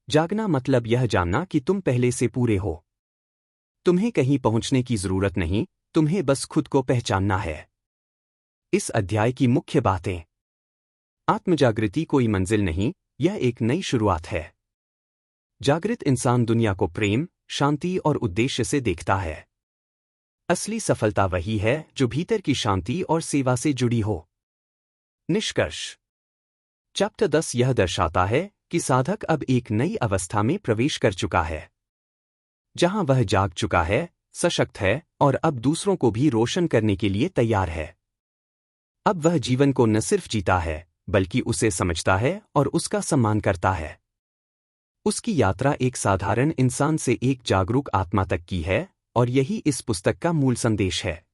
जागना मतलब यह जानना कि तुम पहले से पूरे हो। तुम्हें कहीं पहुंचने की जरूरत नहीं, तुम्हें बस खुद को पहचानना है। इस अध्याय की मुख्य बातें। आत्मजागृति कोई मंजिल नहीं, यह एक नई शुरुआत है। जागृत इंसान दुनिया को प्रेम, शांति और उद्देश्य से देखता है। असली सफलता वही है जो भीतर की शांति और सेवा से जुड़ी हो। निष्कर्ष। चैप्टर 10 यह दर्शाता है कि साधक अब एक नई अवस्था में प्रवेश कर चुका है। जहां वह जाग चुका है, सशक्त है और अब दूसरों को भी रोशन करने के लिए तैयार है। अब वह जीवन को न सिर्फ जीता है, बल्कि उसे समझता है और उसका सम्मान करता है। उसकी यात्रा एक साधारण इंसान से एक जागरूक आत्मा तक की है, और यही इस पुस्तक का मूल संदेश है।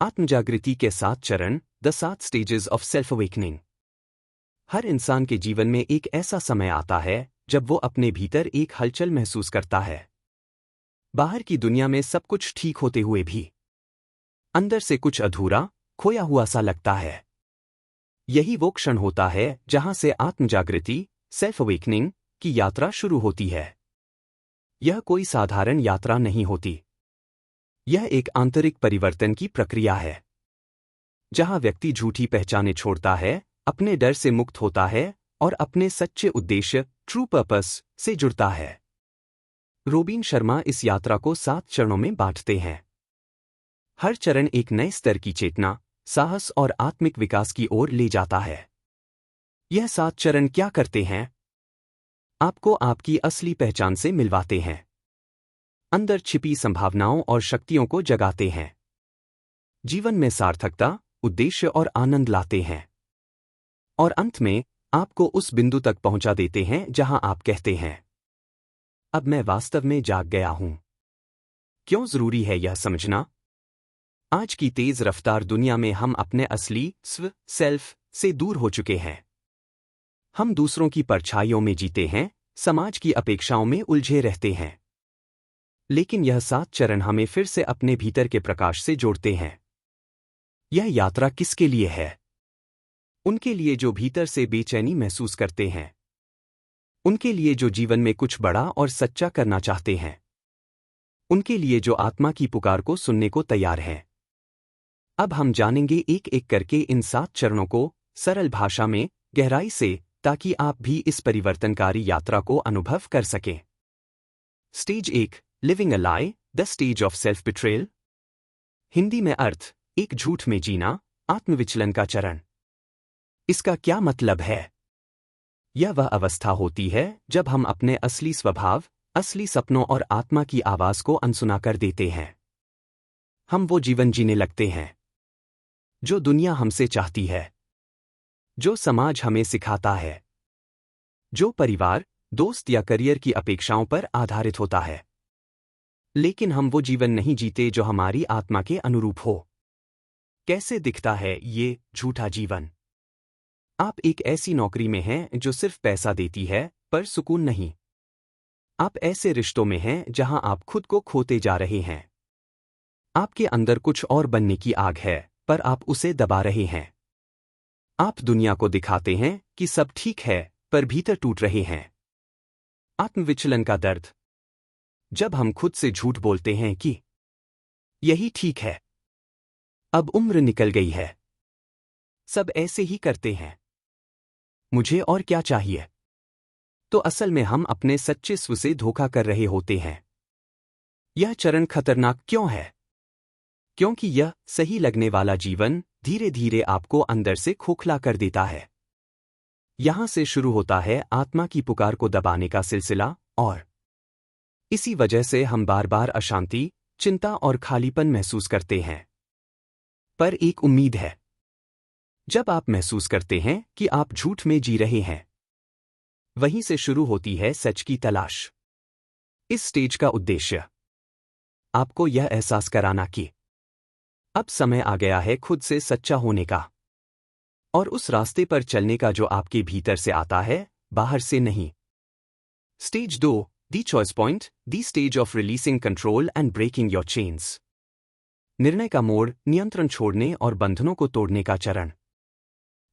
आत्मजागृति के 7 चरण, the 7 stages of self awakening. हर इंसान के जीवन में एक ऐसा समय आता है जब वो अपने भीतर एक हलचल महसूस करता है। बाहर की दुनिया में सब कुछ ठीक होते हुए भी अंदर से कुछ अधूरा, खोया हुआ सा लगता है। यही वो क्षण होता है जहां से आत्मजागृति, सेल्फ अवेकनिंग की यात्रा शुरू होती है। यह कोई साधारण यात्रा नहीं होती। यह एक आंतरिक परिवर्तन की प्रक्रिया है, जहां व्यक्ति झूठी पहचाने छोड़ता है, अपने डर से मुक्त होता है और अपने सच्चे उद्देश्य, ट्रू पर्पस, से जुड़ता है। रोबिन शर्मा इस यात्रा को 7 चरणों में बांटते हैं। हर चरण एक नए स्तर की चेतना, साहस और आत्मिक विकास की ओर ले जाता है। यह 7 चरण क्या करते हैं? आपको आपकी असली पहचान से मिलवाते हैं, अंदर छिपी संभावनाओं और शक्तियों को जगाते हैं, जीवन में सार्थकता, उद्देश्य और आनंद लाते हैं, और अंत में आपको उस बिंदु तक पहुंचा देते हैं जहां आप कहते हैं, अब मैं वास्तव में जाग गया हूं। क्यों जरूरी है यह समझना? आज की तेज रफ्तार दुनिया में हम अपने असली सेल्फ से दूर हो चुके हैं। हम दूसरों की परछाइयों में जीते हैं, समाज की अपेक्षाओं में उलझे रहते हैं। लेकिन यह 7 चरण हमें फिर से अपने भीतर के प्रकाश से जोड़ते हैं। यह यात्रा किसके लिए है? उनके लिए जो भीतर से बेचैनी महसूस करते हैं, उनके लिए जो जीवन में कुछ बड़ा और सच्चा करना चाहते हैं, उनके लिए जो आत्मा की पुकार को सुनने को तैयार हैं। अब हम जानेंगे एक एक करके इन 7 चरणों को, सरल भाषा में, गहराई से, ताकि आप भी इस परिवर्तनकारी यात्रा को अनुभव कर सकें। Stage 1, living a lie, the stage of self betrayal. Hindi में अर्थ, एक झूठ में जीना, आत्मविचलन का चरण। इसका क्या मतलब है? यह वह अवस्था होती है जब हम अपने असली स्वभाव, असली सपनों और आत्मा की आवाज को अनसुना कर देते हैं। हम वो जीवन जीने लगते हैं जो दुनिया हमसे चाहती है, जो समाज हमें सिखाता है, जो परिवार, दोस्त या करियर की अपेक्षाओं पर आधारित होता है। लेकिन हम वो जीवन नहीं जीते जो हमारी आत्मा के अनुरूप हो। कैसे दिखता है ये झूठा जीवन? आप एक ऐसी नौकरी में हैं जो सिर्फ पैसा देती है, पर सुकून नहीं। आप ऐसे रिश्तों में हैं जहां आप खुद को खोते जा रहे हैं। आपके अंदर कुछ और बनने की आग है, पर आप उसे दबा रहे हैं। आप दुनिया को दिखाते हैं कि सब ठीक है, पर भीतर टूट रहे हैं। आत्मविचलन का दर्द। जब हम खुद से झूठ बोलते हैं कि यही ठीक है, अब उम्र निकल गई है, सब ऐसे ही करते हैं, मुझे और क्या चाहिए, तो असल में हम अपने सच्चे स्व से धोखा कर रहे होते हैं। यह चरण खतरनाक क्यों है? क्योंकि यह सही लगने वाला जीवन धीरे धीरे आपको अंदर से खोखला कर देता है। यहां से शुरू होता है आत्मा की पुकार को दबाने का सिलसिला, और इसी वजह से हम बार बार अशांति, चिंता और खालीपन महसूस करते हैं। पर एक उम्मीद है। जब आप महसूस करते हैं कि आप झूठ में जी रहे हैं, वहीं से शुरू होती है सच की तलाश। इस स्टेज का उद्देश्य आपको यह एहसास कराना कि अब समय आ गया है खुद से सच्चा होने का, और उस रास्ते पर चलने का जो आपके भीतर से आता है, बाहर से नहीं। Stage 2, the choice point, the stage of releasing control and breaking your chains. निर्णय का मोड़, नियंत्रण छोड़ने और बंधनों को तोड़ने का चरण।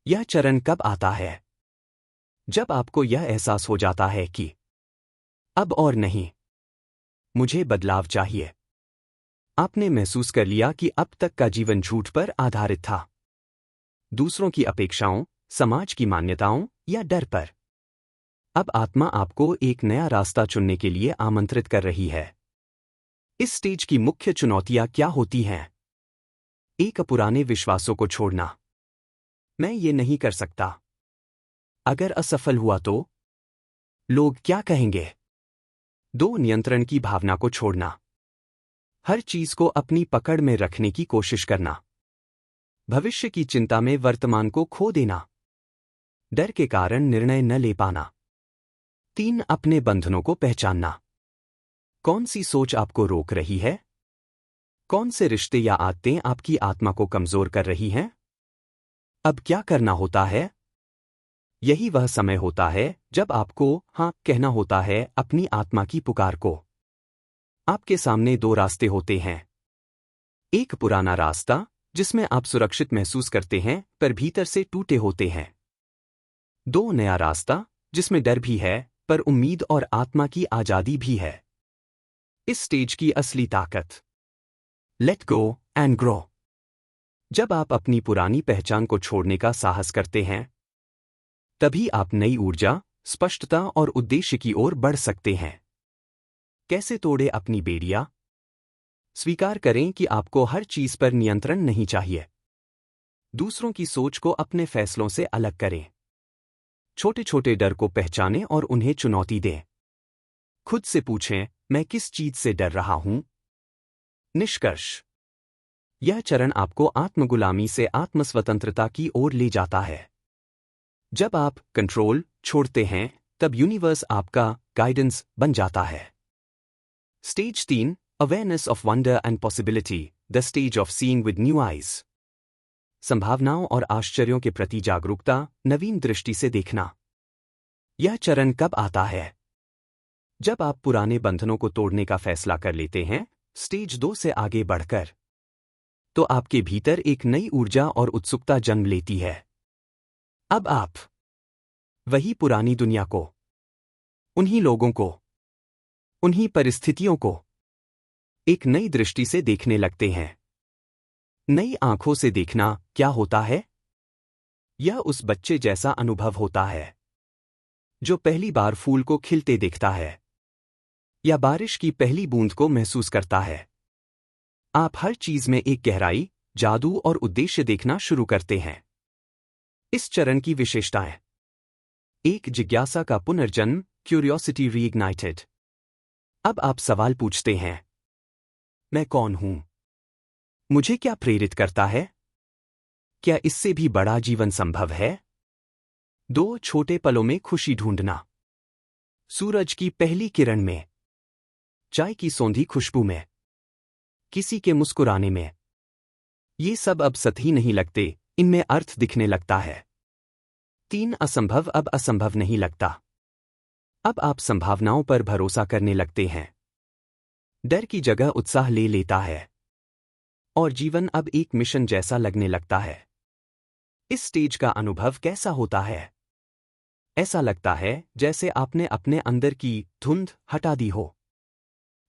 यह चरण कब आता है? जब आपको यह एहसास हो जाता है कि अब और नहीं, मुझे बदलाव चाहिए। आपने महसूस कर लिया कि अब तक का जीवन झूठ पर आधारित था, दूसरों की अपेक्षाओं, समाज की मान्यताओं या डर पर। अब आत्मा आपको एक नया रास्ता चुनने के लिए आमंत्रित कर रही है। इस स्टेज की मुख्य चुनौतियां क्या होती हैं? एक, पुराने विश्वासों को छोड़ना। मैं ये नहीं कर सकता, अगर असफल हुआ तो लोग क्या कहेंगे? 2 नियंत्रण की भावना को छोड़ना। हर चीज को अपनी पकड़ में रखने की कोशिश करना। भविष्य की चिंता में वर्तमान को खो देना। डर के कारण निर्णय न ले पाना। 3 अपने बंधनों को पहचानना। कौन सी सोच आपको रोक रही है? कौन से रिश्ते या आदतें आपकी आत्मा को कमजोर कर रही हैं? अब क्या करना होता है? यही वह समय होता है जब आपको हाँ कहना होता है अपनी आत्मा की पुकार को। आपके सामने 2 रास्ते होते हैं। एक पुराना रास्ता जिसमें आप सुरक्षित महसूस करते हैं पर भीतर से टूटे होते हैं। 2 नया रास्ता जिसमें डर भी है पर उम्मीद और आत्मा की आजादी भी है। इस स्टेज की असली ताकत। Let go and grow. जब आप अपनी पुरानी पहचान को छोड़ने का साहस करते हैं तभी आप नई ऊर्जा, स्पष्टता और उद्देश्य की ओर बढ़ सकते हैं। कैसे तोड़े अपनी बेड़ियां? स्वीकार करें कि आपको हर चीज पर नियंत्रण नहीं चाहिए। दूसरों की सोच को अपने फैसलों से अलग करें। छोटे छोटे डर को पहचानें और उन्हें चुनौती दें। खुद से पूछें, मैं किस चीज से डर रहा हूं? निष्कर्ष। यह चरण आपको आत्मगुलामी से आत्मस्वतंत्रता की ओर ले जाता है। जब आप कंट्रोल छोड़ते हैं तब यूनिवर्स आपका गाइडेंस बन जाता है। Stage 3, awareness of wonder and possibility, the stage of seeing with new eyes. संभावनाओं और आश्चर्यों के प्रति जागरूकता, नवीन दृष्टि से देखना। यह चरण कब आता है? जब आप पुराने बंधनों को तोड़ने का फैसला कर लेते हैं, स्टेज 2 से आगे बढ़कर, तो आपके भीतर एक नई ऊर्जा और उत्सुकता जन्म लेती है। अब आप वही पुरानी दुनिया को, उन्हीं लोगों को, उन्हीं परिस्थितियों को एक नई दृष्टि से देखने लगते हैं। नई आंखों से देखना क्या होता है? यह उस बच्चे जैसा अनुभव होता है जो पहली बार फूल को खिलते देखता है या बारिश की पहली बूंद को महसूस करता है। आप हर चीज में एक गहराई, जादू और उद्देश्य देखना शुरू करते हैं। इस चरण की विशेषताएं। 1 जिज्ञासा का पुनर्जन्म, क्यूरियोसिटी रीइग्नाइटेड। अब आप सवाल पूछते हैं, मैं कौन हूं? मुझे क्या प्रेरित करता है? क्या इससे भी बड़ा जीवन संभव है? 2 छोटे पलों में खुशी ढूंढना। सूरज की पहली किरण में, चाय की सौंधी खुशबू में, किसी के मुस्कुराने में। ये सब अब सतही नहीं लगते, इनमें अर्थ दिखने लगता है। 3 असंभव अब असंभव नहीं लगता। अब आप संभावनाओं पर भरोसा करने लगते हैं। डर की जगह उत्साह ले लेता है और जीवन अब एक मिशन जैसा लगने लगता है। इस स्टेज का अनुभव कैसा होता है? ऐसा लगता है जैसे आपने अपने अंदर की धुंध हटा दी हो।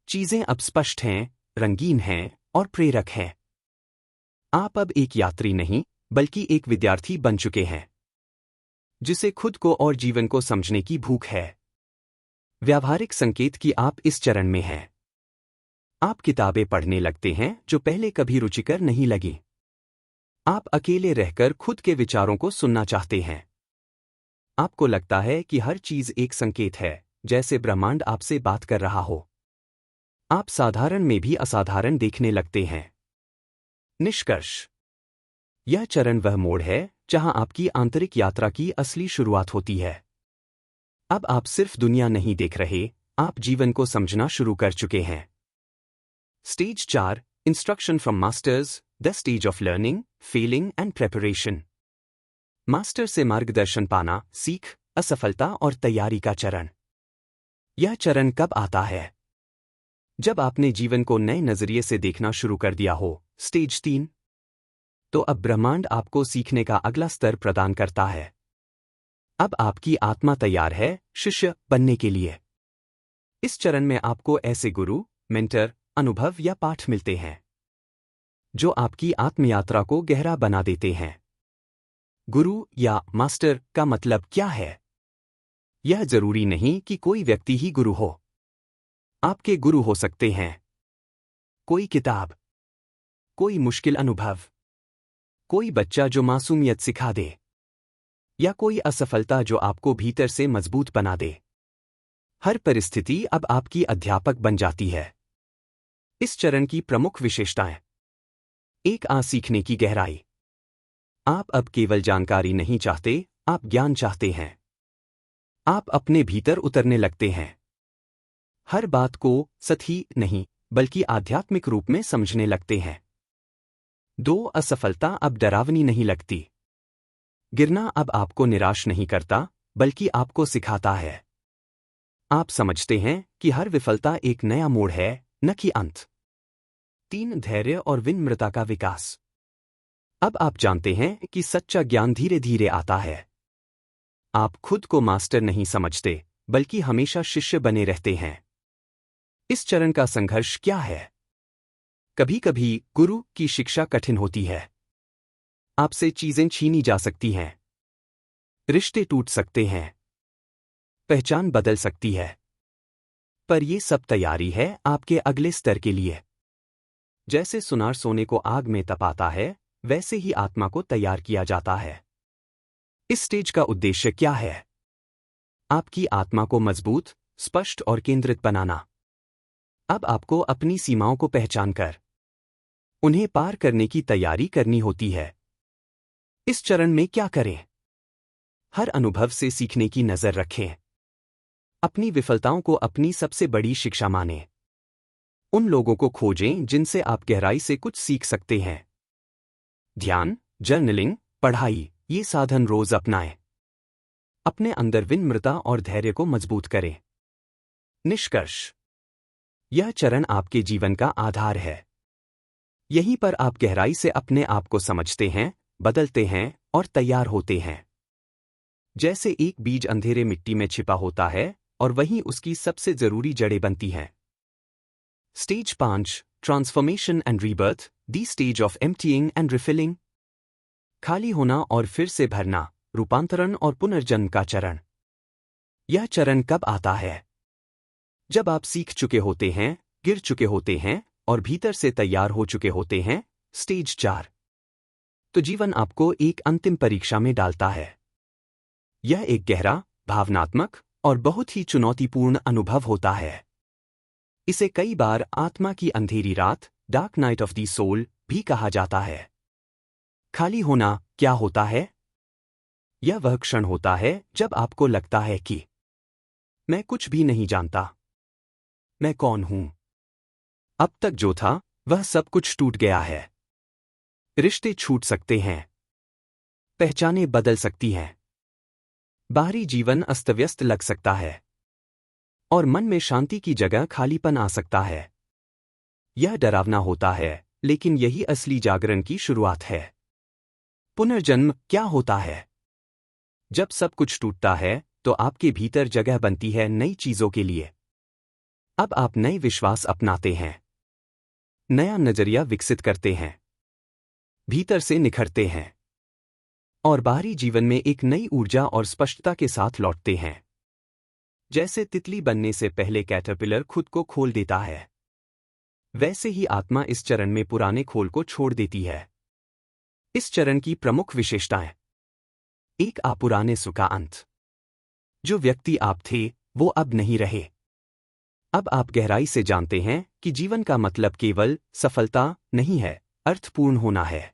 चीजें अब स्पष्ट हैं, रंगीन हैं और प्रेरक हैं। आप अब एक यात्री नहीं बल्कि एक विद्यार्थी बन चुके हैं जिसे खुद को और जीवन को समझने की भूख है। व्यावहारिक संकेत कि आप इस चरण में हैं। आप किताबें पढ़ने लगते हैं जो पहले कभी रुचिकर नहीं लगी। आप अकेले रहकर खुद के विचारों को सुनना चाहते हैं। आपको लगता है कि हर चीज एक संकेत है, जैसे ब्रह्मांड आपसे बात कर रहा हो। आप साधारण में भी असाधारण देखने लगते हैं। निष्कर्ष। यह चरण वह मोड़ है जहां आपकी आंतरिक यात्रा की असली शुरुआत होती है। अब आप सिर्फ दुनिया नहीं देख रहे, आप जीवन को समझना शुरू कर चुके हैं। Stage 4, instruction from masters, the stage of learning, failing and preparation. मास्टर से मार्गदर्शन पाना, सीख, असफलता और तैयारी का चरण। यह चरण कब आता है? जब आपने जीवन को नए नजरिए से देखना शुरू कर दिया हो। स्टेज 3। तो अब ब्रह्मांड आपको सीखने का अगला स्तर प्रदान करता है। अब आपकी आत्मा तैयार है शिष्य बनने के लिए। इस चरण में आपको ऐसे गुरु, मेंटर, अनुभव या पाठ मिलते हैं जो आपकी आत्मयात्रा को गहरा बना देते हैं। गुरु या मास्टर का मतलब क्या है? यह जरूरी नहीं कि कोई व्यक्ति ही गुरु हो। आपके गुरु हो सकते हैं कोई किताब, कोई मुश्किल अनुभव, कोई बच्चा जो मासूमियत सिखा दे, या कोई असफलता जो आपको भीतर से मजबूत बना दे। हर परिस्थिति अब आपकी अध्यापक बन जाती है। इस चरण की प्रमुख विशेषताएं। 1 सीखने की गहराई। आप अब केवल जानकारी नहीं चाहते, आप ज्ञान चाहते हैं। आप अपने भीतर उतरने लगते हैं। हर बात को सतही नहीं, बल्कि आध्यात्मिक रूप में समझने लगते हैं। 2 असफलता अब डरावनी नहीं लगती। गिरना अब आपको निराश नहीं करता, बल्कि आपको सिखाता है। आप समझते हैं कि हर विफलता एक नया मोड़ है, न कि अंत। 3 धैर्य और विनम्रता का विकास। अब आप जानते हैं कि सच्चा ज्ञान धीरे धीरे आता है। आप खुद को मास्टर नहीं समझते, बल्कि हमेशा शिष्य बने रहते हैं। इस चरण का संघर्ष क्या है? कभी कभी गुरु की शिक्षा कठिन होती है। आपसे चीजें छीनी जा सकती हैं। रिश्ते टूट सकते हैं। पहचान बदल सकती है। पर यह सब तैयारी है आपके अगले स्तर के लिए। जैसे सुनार सोने को आग में तपाता है, वैसे ही आत्मा को तैयार किया जाता है। इस स्टेज का उद्देश्य क्या है? आपकी आत्मा को मजबूत, स्पष्ट और केंद्रित बनाना। अब आपको अपनी सीमाओं को पहचान कर उन्हें पार करने की तैयारी करनी होती है। इस चरण में क्या करें? हर अनुभव से सीखने की नजर रखें। अपनी विफलताओं को अपनी सबसे बड़ी शिक्षा मानें। उन लोगों को खोजें जिनसे आप गहराई से कुछ सीख सकते हैं। ध्यान, जर्नलिंग, पढ़ाई, ये साधन रोज अपनाएं। अपने अंदर विनम्रता और धैर्य को मजबूत करें। निष्कर्ष। यह चरण आपके जीवन का आधार है। यहीं पर आप गहराई से अपने आप को समझते हैं, बदलते हैं और तैयार होते हैं। जैसे एक बीज अंधेरे मिट्टी में छिपा होता है और वहीं उसकी सबसे जरूरी जड़ें बनती हैं। Stage 5, transformation and rebirth, the stage of emptying and refilling. खाली होना और फिर से भरना, रूपांतरण और पुनर्जन्म का चरण। यह चरण कब आता है? जब आप सीख चुके होते हैं, गिर चुके होते हैं और भीतर से तैयार हो चुके होते हैं। स्टेज 4। तो जीवन आपको एक अंतिम परीक्षा में डालता है। यह एक गहरा, भावनात्मक और बहुत ही चुनौतीपूर्ण अनुभव होता है। इसे कई बार आत्मा की अंधेरी रात, dark night of the soul भी कहा जाता है। खाली होना क्या होता है? यह वह क्षण होता है जब आपको लगता है कि मैं कुछ भी नहीं जानता। मैं कौन हूं? अब तक जो था, वह सब कुछ टूट गया है। रिश्ते छूट सकते हैं। पहचानें बदल सकती हैं। बाहरी जीवन अस्तव्यस्त लग सकता है। और मन में शांति की जगह खालीपन आ सकता है। यह डरावना होता है, लेकिन यही असली जागरण की शुरुआत है। पुनर्जन्म क्या होता है? जब सब कुछ टूटता है, तो आपके भीतर जगह बनती है नई चीजों के लिए। अब आप नए विश्वास अपनाते हैं। नया नजरिया विकसित करते हैं। भीतर से निखरते हैं। और बाहरी जीवन में एक नई ऊर्जा और स्पष्टता के साथ लौटते हैं। जैसे तितली बनने से पहले कैटरपिलर खुद को खोल देता है, वैसे ही आत्मा इस चरण में पुराने खोल को छोड़ देती है। इस चरण की प्रमुख विशेषताएं। 1 पुराने सुख का अंत। जो व्यक्ति आप थे, वो अब नहीं रहे। अब आप गहराई से जानते हैं कि जीवन का मतलब केवल सफलता नहीं है, अर्थपूर्ण होना है।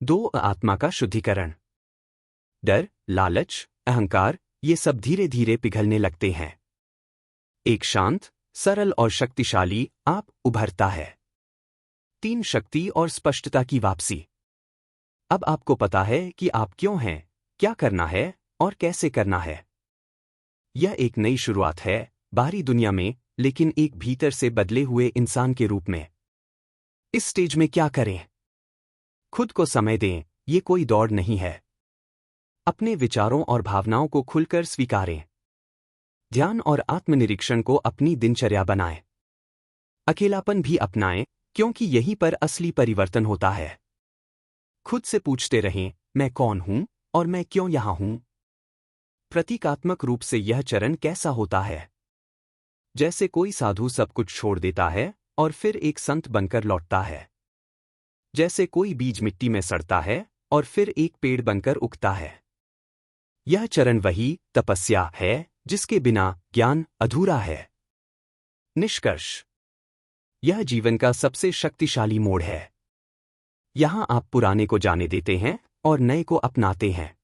2 आत्मा का शुद्धिकरण। डर, लालच, अहंकार, ये सब धीरे धीरे पिघलने लगते हैं। एक शांत, सरल और शक्तिशाली आप उभरता है। 3 शक्ति और स्पष्टता की वापसी। अब आपको पता है कि आप क्यों हैं, क्या करना है और कैसे करना है। यह एक नई शुरुआत है, बाहरी दुनिया में, लेकिन एक भीतर से बदले हुए इंसान के रूप में। इस स्टेज में क्या करें? खुद को समय दें, ये कोई दौड़ नहीं है। अपने विचारों और भावनाओं को खुलकर स्वीकारें। ध्यान और आत्मनिरीक्षण को अपनी दिनचर्या बनाएं। अकेलापन भी अपनाएं, क्योंकि यहीं पर असली परिवर्तन होता है। खुद से पूछते रहें, मैं कौन हूं और मैं क्यों यहां हूं? प्रतीकात्मक रूप से यह चरण कैसा होता है? जैसे कोई साधु सब कुछ छोड़ देता है और फिर एक संत बनकर लौटता है। जैसे कोई बीज मिट्टी में सड़ता है और फिर एक पेड़ बनकर उगता है। यह चरण वही तपस्या है जिसके बिना ज्ञान अधूरा है। निष्कर्ष, यह जीवन का सबसे शक्तिशाली मोड़ है। यहां आप पुराने को जाने देते हैं और नए को अपनाते हैं।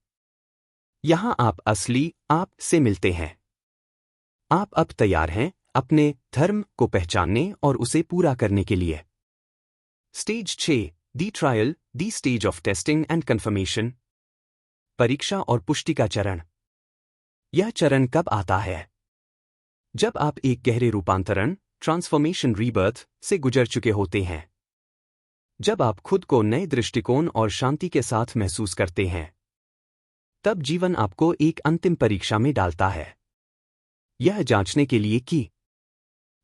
यहां आप असली आप से मिलते हैं। आप अब तैयार हैं अपने धर्म को पहचानने और उसे पूरा करने के लिए। Stage 6, the trial, the stage of testing and confirmation. परीक्षा और पुष्टि का चरण। यह चरण कब आता है? जब आप एक गहरे रूपांतरण, ट्रांसफॉर्मेशन, रीबर्थ से गुजर चुके होते हैं। जब आप खुद को नए दृष्टिकोण और शांति के साथ महसूस करते हैं, तब जीवन आपको एक अंतिम परीक्षा में डालता है। यह जांचने के लिए कि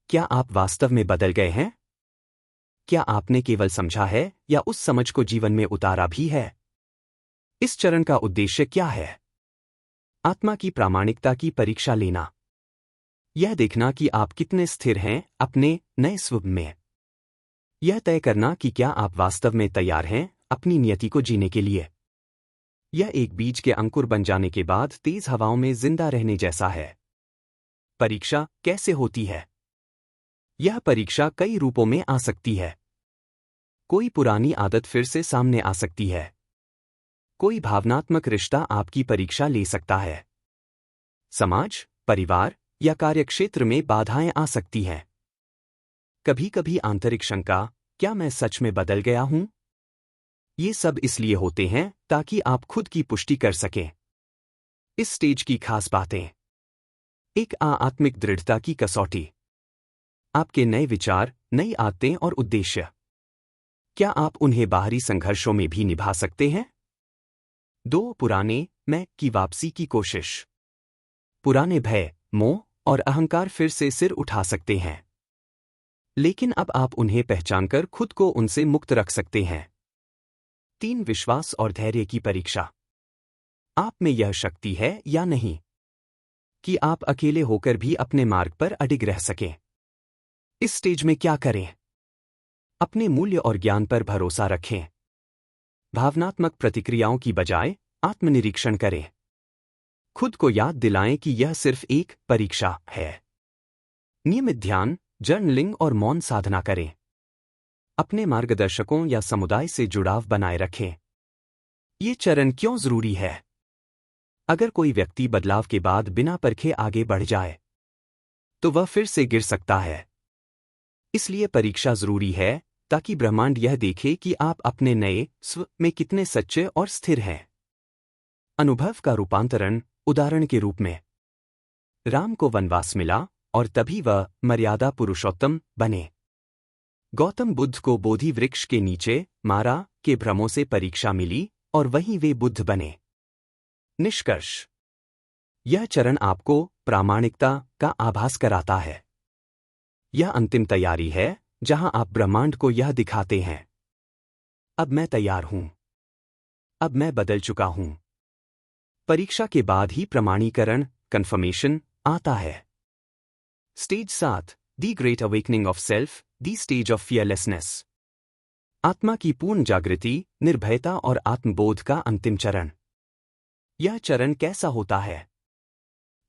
क्या आप वास्तव में बदल गए हैं? क्या आपने केवल समझा है या उस समझ को जीवन में उतारा भी है? इस चरण का उद्देश्य क्या है? आत्मा की प्रामाणिकता की परीक्षा लेना। यह देखना कि आप कितने स्थिर हैं अपने नए स्वरूप में। यह तय करना कि क्या आप वास्तव में तैयार हैं अपनी नियति को जीने के लिए। यह एक बीज के अंकुर बन जाने के बाद तेज हवाओं में जिंदा रहने जैसा है। परीक्षा कैसे होती है? यह परीक्षा कई रूपों में आ सकती है। कोई पुरानी आदत फिर से सामने आ सकती है। कोई भावनात्मक रिश्ता आपकी परीक्षा ले सकता है। समाज, परिवार या कार्यक्षेत्र में बाधाएं आ सकती हैं। कभी कभी आंतरिक शंका, क्या मैं सच में बदल गया हूं? ये सब इसलिए होते हैं ताकि आप खुद की पुष्टि कर सकें। इस स्टेज की खास बातें। एक आत्मिक दृढ़ता की कसौटी। आपके नए विचार, नई आदतें और उद्देश्य। क्या आप उन्हें बाहरी संघर्षों में भी निभा सकते हैं? 2 पुराने मैं की वापसी की कोशिश। पुराने भय, मोह और अहंकार फिर से सिर उठा सकते हैं, लेकिन अब आप उन्हें पहचानकर खुद को उनसे मुक्त रख सकते हैं। 3 विश्वास और धैर्य की परीक्षा। आप में यह शक्ति है या नहीं कि आप अकेले होकर भी अपने मार्ग पर अडिग रह सकें। इस स्टेज में क्या करें? अपने मूल्य और ज्ञान पर भरोसा रखें। भावनात्मक प्रतिक्रियाओं की बजाय आत्मनिरीक्षण करें। खुद को याद दिलाएं कि यह सिर्फ एक परीक्षा है। नियमित ध्यान, जर्नलिंग और मौन साधना करें। अपने मार्गदर्शकों या समुदाय से जुड़ाव बनाए रखें। ये चरण क्यों जरूरी है? अगर कोई व्यक्ति बदलाव के बाद बिना परखे आगे बढ़ जाए, तो वह फिर से गिर सकता है। इसलिए परीक्षा जरूरी है ताकि ब्रह्मांड यह देखे कि आप अपने नए स्व में कितने सच्चे और स्थिर हैं। अनुभव का रूपांतरण, उदाहरण के रूप में, राम को वनवास मिला और तभी वह मर्यादा पुरुषोत्तम बने। गौतम बुद्ध को बोधि वृक्ष के नीचे मारा के भ्रमों से परीक्षा मिली और वहीं वे बुद्ध बने। निष्कर्ष, यह चरण आपको प्रामाणिकता का आभास कराता है। यह अंतिम तैयारी है जहां आप ब्रह्मांड को यह दिखाते हैं, अब मैं तैयार हूं। अब मैं बदल चुका हूं। परीक्षा के बाद ही प्रमाणीकरण, कन्फर्मेशन आता है। Stage 7, the great awakening of self, the stage of fearlessness. आत्मा की पूर्ण जागृति, निर्भयता और आत्मबोध का अंतिम चरण। यह चरण कैसा होता है?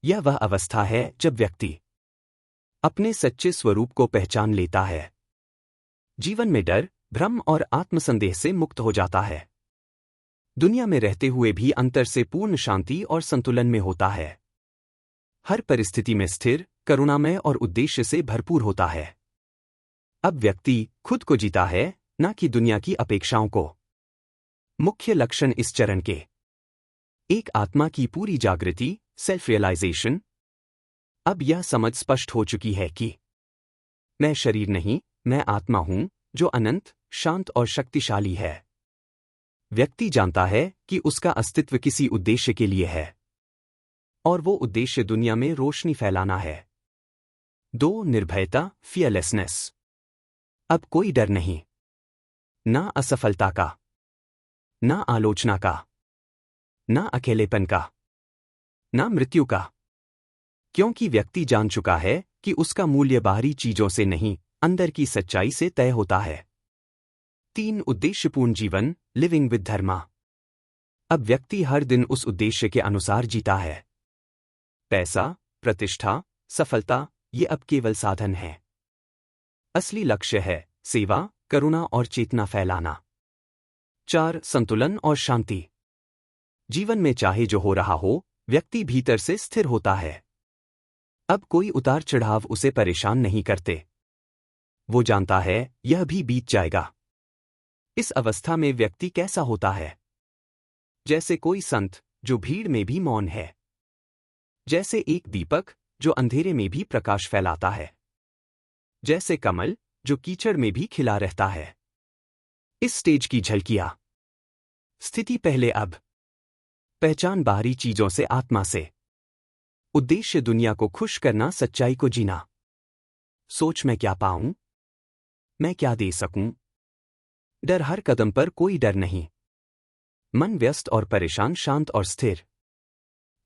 यह वह अवस्था है जब व्यक्ति अपने सच्चे स्वरूप को पहचान लेता है, जीवन में डर, भ्रम और आत्मसंदेह से मुक्त हो जाता है, दुनिया में रहते हुए भी अंतर से पूर्ण शांति और संतुलन में होता है, हर परिस्थिति में स्थिर, करुणामय और उद्देश्य से भरपूर होता है। अब व्यक्ति खुद को जीता है, न कि दुनिया की अपेक्षाओं को। मुख्य लक्षण इस चरण के: एक आत्मा की पूरी जागृति, सेल्फ रियलाइजेशन। अब यह समझ स्पष्ट हो चुकी है कि मैं शरीर नहीं, मैं आत्मा हूं जो अनंत, शांत और शक्तिशाली है। व्यक्ति जानता है कि उसका अस्तित्व किसी उद्देश्य के लिए है, और वो उद्देश्य दुनिया में रोशनी फैलाना है। 2 निर्भयता, फियरलेसनेस। अब कोई डर नहीं, ना असफलता का, ना आलोचना का, ना अकेलेपन का, ना मृत्यु का, क्योंकि व्यक्ति जान चुका है कि उसका मूल्य बाहरी चीजों से नहीं, अंदर की सच्चाई से तय होता है। 3 उद्देश्यपूर्ण जीवन, लिविंग विद धर्मा। अब व्यक्ति हर दिन उस उद्देश्य के अनुसार जीता है। पैसा, प्रतिष्ठा, सफलता ये अब केवल साधन हैं। असली लक्ष्य है सेवा, करुणा और चेतना फैलाना। 4. संतुलन और शांति। जीवन में चाहे जो हो रहा हो, व्यक्ति भीतर से स्थिर होता है। अब कोई उतार चढ़ाव उसे परेशान नहीं करते। वो जानता है यह भी बीत जाएगा। इस अवस्था में व्यक्ति कैसा होता है? जैसे कोई संत जो भीड़ में भी मौन है, जैसे एक दीपक जो अंधेरे में भी प्रकाश फैलाता है, जैसे कमल जो कीचड़ में भी खिला रहता है। इस स्टेज की झलकियां। स्थिति पहले अब। पहचान बाहरी चीजों से आत्मा से। उद्देश्य दुनिया को खुश करना, सच्चाई को जीना। सोच मैं क्या पाऊं, मैं क्या दे सकूं। डर हर कदम पर कोई डर नहीं। मन व्यस्त और परेशान, शांत और स्थिर।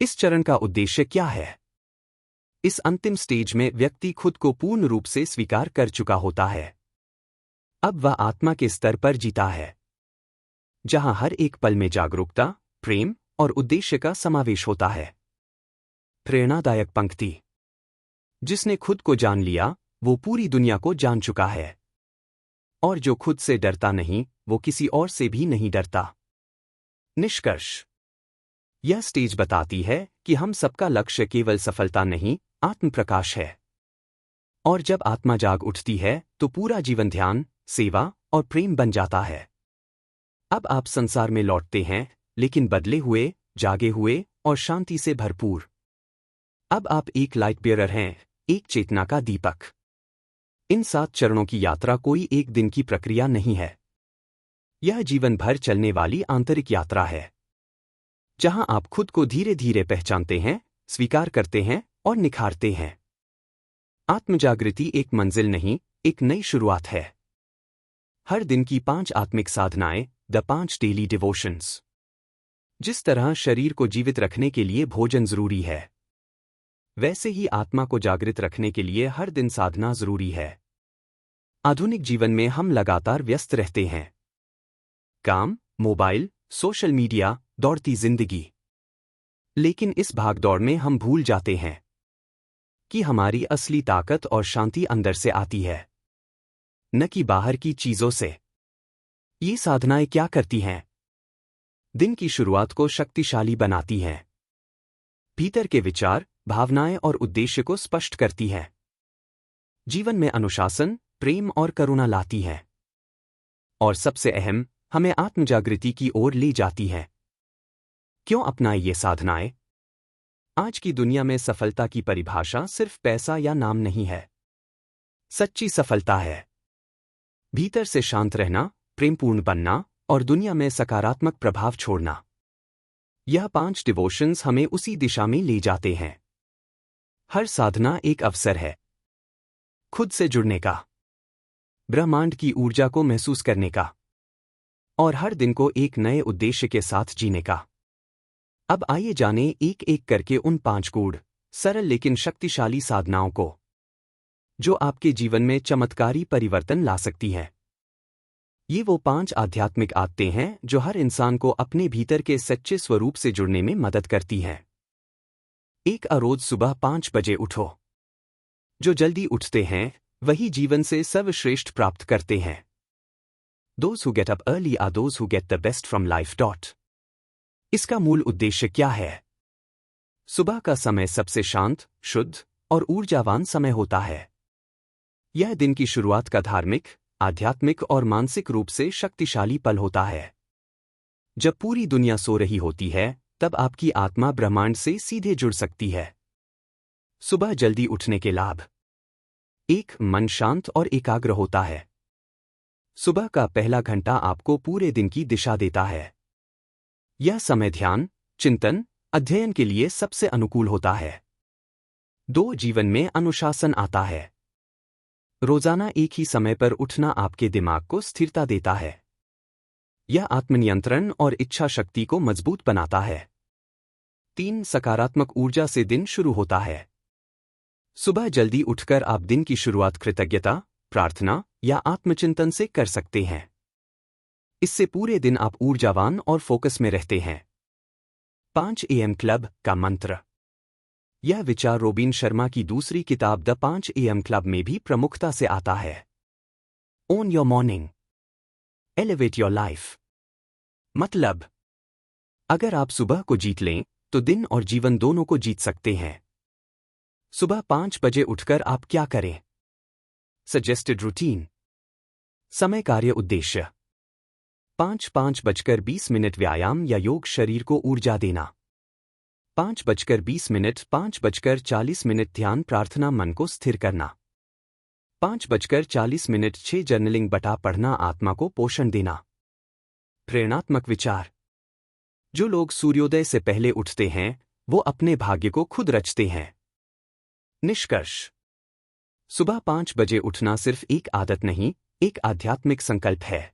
इस चरण का उद्देश्य क्या है? इस अंतिम स्टेज में व्यक्ति खुद को पूर्ण रूप से स्वीकार कर चुका होता है। अब वह आत्मा के स्तर पर जीता है, जहां हर एक पल में जागरूकता, प्रेम और उद्देश्य का समावेश होता है। प्रेरणादायक पंक्ति। जिसने खुद को जान लिया, वो पूरी दुनिया को जान चुका है। और जो खुद से डरता नहीं, वो किसी और से भी नहीं डरता। निष्कर्ष। यह स्टेज बताती है कि हम सबका लक्ष्य केवल सफलता नहीं, आत्मप्रकाश है। और जब आत्मा जाग उठती है, तो पूरा जीवन ध्यान, सेवा और प्रेम बन जाता है। अब आप संसार में लौटते हैं, लेकिन बदले हुए, जागे हुए और शांति से भरपूर। अब आप एक लाइट बेयरर हैं, एक चेतना का दीपक। इन 7 चरणों की यात्रा कोई एक दिन की प्रक्रिया नहीं है। यह जीवन भर चलने वाली आंतरिक यात्रा है, जहां आप खुद को धीरे धीरे पहचानते हैं, स्वीकार करते हैं और निखारते हैं। आत्मजागृति एक मंजिल नहीं, एक नई शुरुआत है। हर दिन की 5 आत्मिक साधनाएं, द 5 डेली डिवोशंस। जिस तरह शरीर को जीवित रखने के लिए भोजन जरूरी है, वैसे ही आत्मा को जागृत रखने के लिए हर दिन साधना जरूरी है। आधुनिक जीवन में हम लगातार व्यस्त रहते हैं। काम, मोबाइल, सोशल मीडिया, दौड़ती जिंदगी। लेकिन इस भागदौड़ में हम भूल जाते हैं कि हमारी असली ताकत और शांति अंदर से आती है, न कि बाहर की चीजों से। ये साधनाएं क्या करती हैं? दिन की शुरुआत को शक्तिशाली बनाती हैं। भीतर के विचार, भावनाएं और उद्देश्य को स्पष्ट करती है। जीवन में अनुशासन, प्रेम और करुणा लाती है। और सबसे अहम, हमें आत्मजागृति की ओर ले जाती है। क्यों अपनाएं ये साधनाएं? आज की दुनिया में सफलता की परिभाषा सिर्फ पैसा या नाम नहीं है। सच्ची सफलता है भीतर से शांत रहना, प्रेमपूर्ण बनना और दुनिया में सकारात्मक प्रभाव छोड़ना। यह 5 डिवोशंस हमें उसी दिशा में ले जाते हैं। हर साधना एक अवसर है खुद से जुड़ने का, ब्रह्मांड की ऊर्जा को महसूस करने का और हर दिन को एक नए उद्देश्य के साथ जीने का। अब आइए जानें एक एक करके उन 5 गूढ़, सरल लेकिन शक्तिशाली साधनाओं को, जो आपके जीवन में चमत्कारी परिवर्तन ला सकती हैं। ये वो 5 आध्यात्मिक आदतें हैं जो हर इंसान को अपने भीतर के सच्चे स्वरूप से जुड़ने में मदद करती हैं। 1. रोज सुबह 5 बजे उठो। जो जल्दी उठते हैं, वही जीवन से सर्वश्रेष्ठ प्राप्त करते हैं। Those who get up early are those who get the best from life. इसका मूल उद्देश्य क्या है? सुबह का समय सबसे शांत, शुद्ध और ऊर्जावान समय होता है। यह दिन की शुरुआत का धार्मिक, आध्यात्मिक और मानसिक रूप से शक्तिशाली पल होता है। जब पूरी दुनिया सो रही होती है, तब आपकी आत्मा ब्रह्मांड से सीधे जुड़ सकती है। सुबह जल्दी उठने के लाभ। 1. मन शांत और एकाग्र होता है। सुबह का पहला घंटा आपको पूरे दिन की दिशा देता है। यह समय ध्यान, चिंतन, अध्ययन के लिए सबसे अनुकूल होता है। 2. जीवन में अनुशासन आता है। रोजाना एक ही समय पर उठना आपके दिमाग को स्थिरता देता है। यह आत्मनियंत्रण और इच्छा शक्ति को मजबूत बनाता है। 3. सकारात्मक ऊर्जा से दिन शुरू होता है। सुबह जल्दी उठकर आप दिन की शुरुआत कृतज्ञता, प्रार्थना या आत्मचिंतन से कर सकते हैं। इससे पूरे दिन आप ऊर्जावान और फोकस में रहते हैं। 5 AM क्लब का मंत्र। यह विचार रोबिन शर्मा की दूसरी किताब द 5 AM क्लब में भी प्रमुखता से आता है। Own your morning, elevate your life. मतलब, अगर आप सुबह को जीत लें तो दिन और जीवन दोनों को जीत सकते हैं। सुबह 5 बजे उठकर आप क्या करें? Suggested routine. समय, कार्य, उद्देश्य। 5:20 व्यायाम या योग, शरीर को ऊर्जा देना। 5:20, 5:40 ध्यान, प्रार्थना, मन को स्थिर करना। 5:40, 6 जर्नलिंग बटा पढ़ना, आत्मा को पोषण देना। प्रेरणात्मक विचार। जो लोग सूर्योदय से पहले उठते हैं वो अपने भाग्य को खुद रचते हैं। निष्कर्ष। सुबह 5 बजे उठना सिर्फ एक आदत नहीं, एक आध्यात्मिक संकल्प है।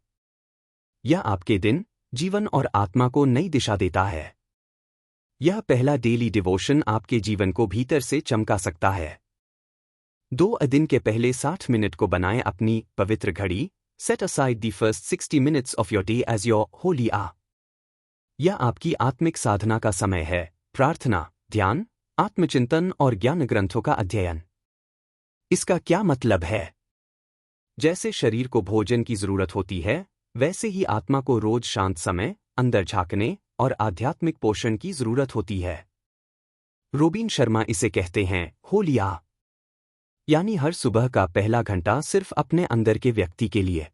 यह आपके दिन, जीवन और आत्मा को नई दिशा देता है। यह पहला डेली डिवोशन आपके जीवन को भीतर से चमका सकता है। 2 दिन के पहले 60 मिनट को बनाएं अपनी पवित्र घड़ी। Set aside the first 60 minutes of your day as your holy hour. यह आपकी आत्मिक साधना का समय है, प्रार्थना, ध्यान, आत्मचिंतन और ज्ञान ग्रंथों का अध्ययन। इसका क्या मतलब है? जैसे शरीर को भोजन की जरूरत होती है, वैसे ही आत्मा को रोज शांत समय, अंदर झांकने और आध्यात्मिक पोषण की जरूरत होती है। रोबिन शर्मा इसे कहते हैं होली आवर, यानी हर सुबह का पहला घंटा सिर्फ अपने अंदर के व्यक्ति के लिए।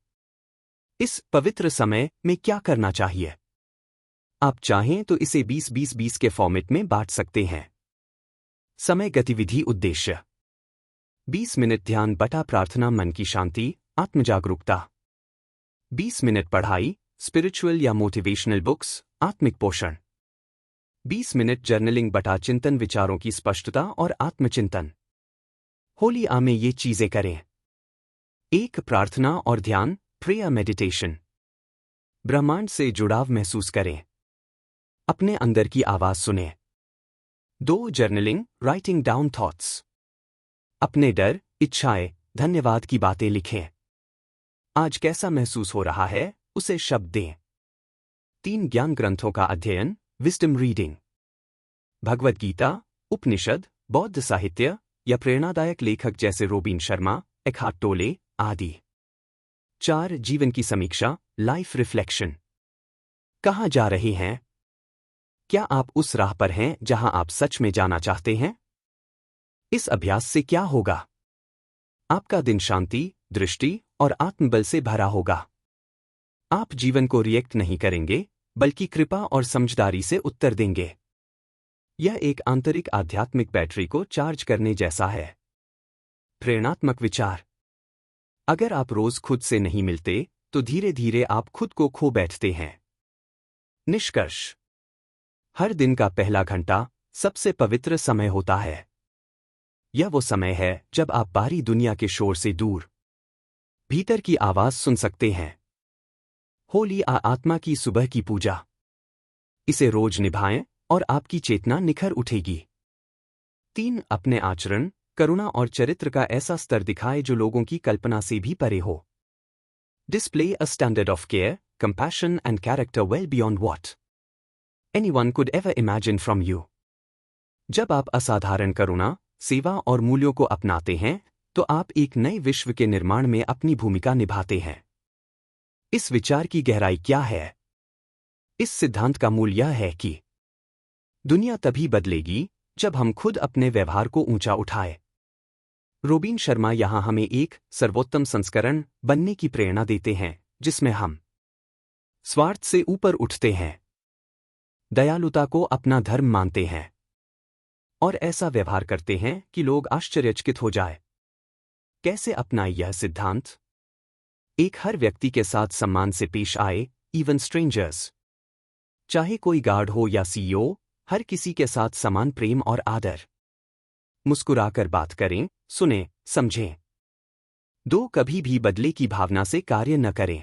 इस पवित्र समय में क्या करना चाहिए? आप चाहें तो इसे 20-20-20 के फॉर्मेट में बांट सकते हैं। समय, गतिविधि, उद्देश्य। 20 मिनट ध्यान बटा प्रार्थना, मन की शांति, आत्मजागरूकता। 20 मिनट पढ़ाई, स्पिरिचुअल या मोटिवेशनल बुक्स, आत्मिक पोषण। 20 मिनट जर्नलिंग बटा चिंतन, विचारों की स्पष्टता और आत्मचिंतन। होली आवर में ये चीजें करें। 1. प्रार्थना और ध्यान, प्रेयर मेडिटेशन। ब्रह्मांड से जुड़ाव महसूस करें। अपने अंदर की आवाज सुनें। 2. Journaling, writing down thoughts. अपने डर, इच्छाएं, धन्यवाद की बातें लिखें। आज कैसा महसूस हो रहा है उसे शब्द दें। 3. ज्ञान ग्रंथों का अध्ययन, विजडम रीडिंग। भगवद गीता, उपनिषद, बौद्ध साहित्य या प्रेरणादायक लेखक जैसे रोबिन शर्मा, एकहार्ट टोले आदि। 4. जीवन की समीक्षा, लाइफ रिफ्लेक्शन। कहाँ जा रहे हैं? क्या आप उस राह पर हैं जहां आप सच में जाना चाहते हैं? इस अभ्यास से क्या होगा? आपका दिन शांति, दृष्टि और आत्मबल से भरा होगा। आप जीवन को रिएक्ट नहीं करेंगे, बल्कि कृपा और समझदारी से उत्तर देंगे। यह एक आंतरिक आध्यात्मिक बैटरी को चार्ज करने जैसा है। प्रेरणात्मक विचार। अगर आप रोज खुद से नहीं मिलते तो धीरे धीरे आप खुद को खो बैठते हैं। निष्कर्ष। हर दिन का पहला घंटा सबसे पवित्र समय होता है। यह वो समय है जब आप बाहरी दुनिया के शोर से दूर भीतर की आवाज सुन सकते हैं। होली आत्मा की सुबह की पूजा। इसे रोज निभाएं और आपकी चेतना निखर उठेगी। 3. अपने आचरण, करुणा और चरित्र का ऐसा स्तर दिखाए जो लोगों की कल्पना से भी परे हो। Display a standard of care, compassion and character well beyond what anyone could ever imagine from you। जब आप असाधारण करुणा, सेवा और मूल्यों को अपनाते हैं तो आप एक नए विश्व के निर्माण में अपनी भूमिका निभाते हैं। इस विचार की गहराई क्या है? इस सिद्धांत का मूल यह है कि दुनिया तभी बदलेगी जब हम खुद अपने व्यवहार को ऊंचा उठाएं। रोबिन शर्मा यहां हमें एक सर्वोत्तम संस्करण बनने की प्रेरणा देते हैं जिसमें हम स्वार्थ से ऊपर उठते हैं, दयालुता को अपना धर्म मानते हैं और ऐसा व्यवहार करते हैं कि लोग आश्चर्यचकित हो जाए। कैसे अपनाएं यह सिद्धांत? 1. हर व्यक्ति के साथ सम्मान से पेश आए, इवन स्ट्रेंजर्स। चाहे कोई गार्ड हो या CEO, हर किसी के साथ समान प्रेम और आदर। मुस्कुराकर बात करें, सुनें, समझें। 2. कभी भी बदले की भावना से कार्य न करें।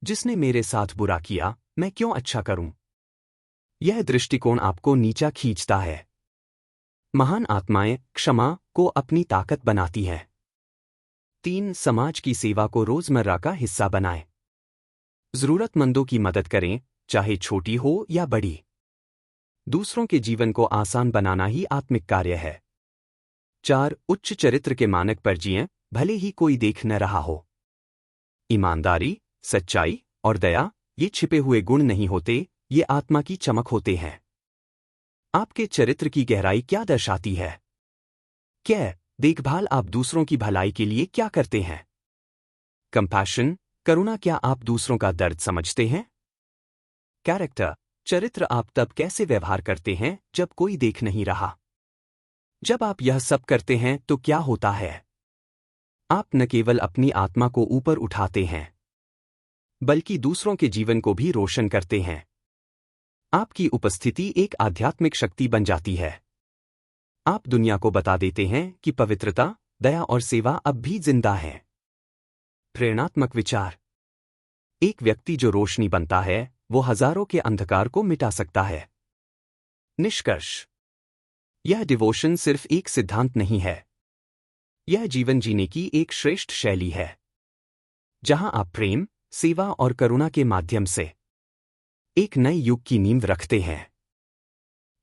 जिसने मेरे साथ बुरा किया, मैं क्यों अच्छा करूं? यह दृष्टिकोण आपको नीचा खींचता है। महान आत्माएं क्षमा को अपनी ताकत बनाती हैं। 3. समाज की सेवा को रोजमर्रा का हिस्सा बनाएं। जरूरतमंदों की मदद करें, चाहे छोटी हो या बड़ी। दूसरों के जीवन को आसान बनाना ही आत्मिक कार्य है। 4. उच्च चरित्र के मानक पर जिएं, भले ही कोई देख न रहा हो। ईमानदारी, सच्चाई और दया ये छिपे हुए गुण नहीं होते, ये आत्मा की चमक होते हैं। आपके चरित्र की गहराई क्या दर्शाती है? क्या देखभाल आप दूसरों की भलाई के लिए क्या करते हैं? कंपैशन, करुणा, क्या आप दूसरों का दर्द समझते हैं? कैरेक्टर, चरित्र, आप तब कैसे व्यवहार करते हैं जब कोई देख नहीं रहा? जब आप यह सब करते हैं तो क्या होता है? आप न केवल अपनी आत्मा को ऊपर उठाते हैं, बल्कि दूसरों के जीवन को भी रोशन करते हैं। आपकी उपस्थिति एक आध्यात्मिक शक्ति बन जाती है। आप दुनिया को बता देते हैं कि पवित्रता, दया और सेवा अब भी जिंदा है। प्रेरणात्मक विचार, एक व्यक्ति जो रोशनी बनता है वो हजारों के अंधकार को मिटा सकता है। निष्कर्ष, यह डिवोशन सिर्फ एक सिद्धांत नहीं है, यह जीवन जीने की एक श्रेष्ठ शैली है, जहां आप प्रेम, सेवा और करुणा के माध्यम से एक नए युग की नींव रखते हैं।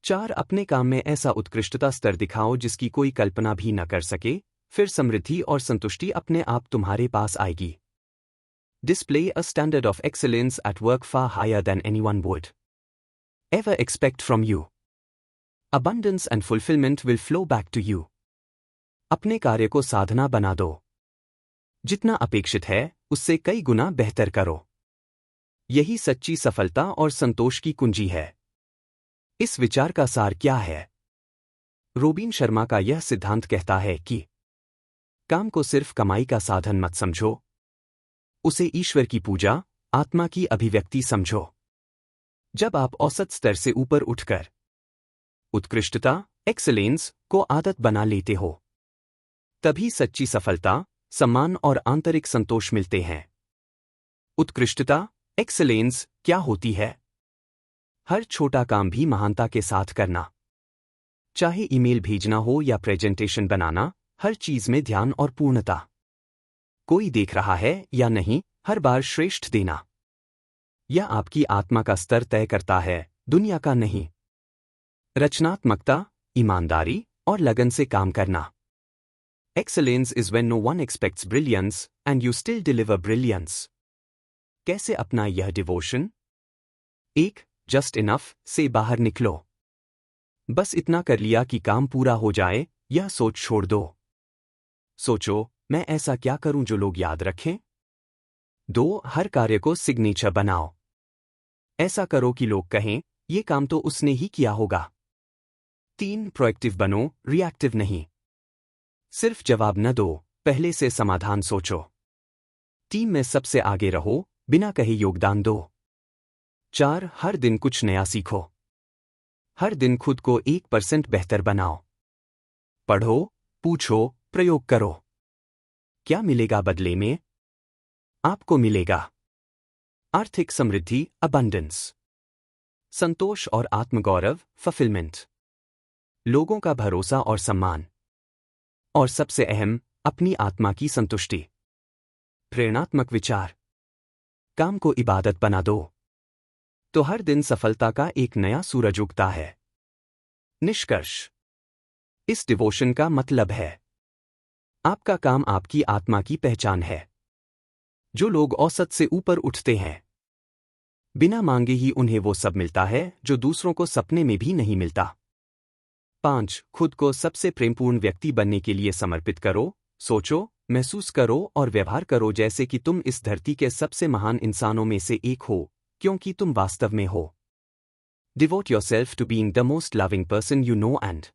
4. अपने काम में ऐसा उत्कृष्टता स्तर दिखाओ जिसकी कोई कल्पना भी न कर सके, फिर समृद्धि और संतुष्टि अपने आप तुम्हारे पास आएगी। Display a standard of excellence at work far higher than anyone would ever expect from you. Abundance and fulfillment will flow back to you. अपने कार्य को साधना बना दो। जितना अपेक्षित है उससे कई गुना बेहतर करो। यही सच्ची सफलता और संतोष की कुंजी है। इस विचार का सार क्या है? रोबिन शर्मा का यह सिद्धांत कहता है कि काम को सिर्फ कमाई का साधन मत समझो, उसे ईश्वर की पूजा, आत्मा की अभिव्यक्ति समझो। जब आप औसत स्तर से ऊपर उठकर उत्कृष्टता, एक्सेलेंस को आदत बना लेते हो, तभी सच्ची सफलता, सम्मान और आंतरिक संतोष मिलते हैं। उत्कृष्टता, एक्सेलेंस क्या होती है? हर छोटा काम भी महानता के साथ करना। चाहे ईमेल भेजना हो या प्रेजेंटेशन बनाना, हर चीज में ध्यान और पूर्णता। कोई देख रहा है या नहीं, हर बार श्रेष्ठ देना। यह आपकी आत्मा का स्तर तय करता है, दुनिया का नहीं। रचनात्मकता, ईमानदारी और लगन से काम करना। Excellence is when no one expects brilliance and you still deliver brilliance. कैसे अपना यह डिवोशन? 1. जस्ट इनफ से बाहर निकलो। बस इतना कर लिया कि काम पूरा हो जाए, यह सोच छोड़ दो। सोचो, मैं ऐसा क्या करूं जो लोग याद रखें? 2. हर कार्य को सिग्नेचर बनाओ। ऐसा करो कि लोग कहें, ये काम तो उसने ही किया होगा। 3. प्रोएक्टिव बनो, रिएक्टिव नहीं। सिर्फ जवाब न दो, पहले से समाधान सोचो। टीम में सबसे आगे रहो, बिना कहे योगदान दो। 4. हर दिन कुछ नया सीखो। हर दिन खुद को 1% बेहतर बनाओ। पढ़ो, पूछो, प्रयोग करो। क्या मिलेगा बदले में? आपको मिलेगा आर्थिक समृद्धि, अबंडेंस, संतोष और आत्मगौरव, फुलफिलमेंट, लोगों का भरोसा और सम्मान, और सबसे अहम, अपनी आत्मा की संतुष्टि। प्रेरणात्मक विचार, काम को इबादत बना दो, तो हर दिन सफलता का एक नया सूरज उगता है। निष्कर्ष, इस डिवोशन का मतलब है, आपका काम आपकी आत्मा की पहचान है। जो लोग औसत से ऊपर उठते हैं, बिना मांगे ही उन्हें वो सब मिलता है जो दूसरों को सपने में भी नहीं मिलता। 5. खुद को सबसे प्रेमपूर्ण व्यक्ति बनने के लिए समर्पित करो। सोचो, महसूस करो और व्यवहार करो जैसे कि तुम इस धरती के सबसे महान इंसानों में से एक हो, क्योंकि तुम वास्तव में हो। Devote yourself to being the most loving person you know and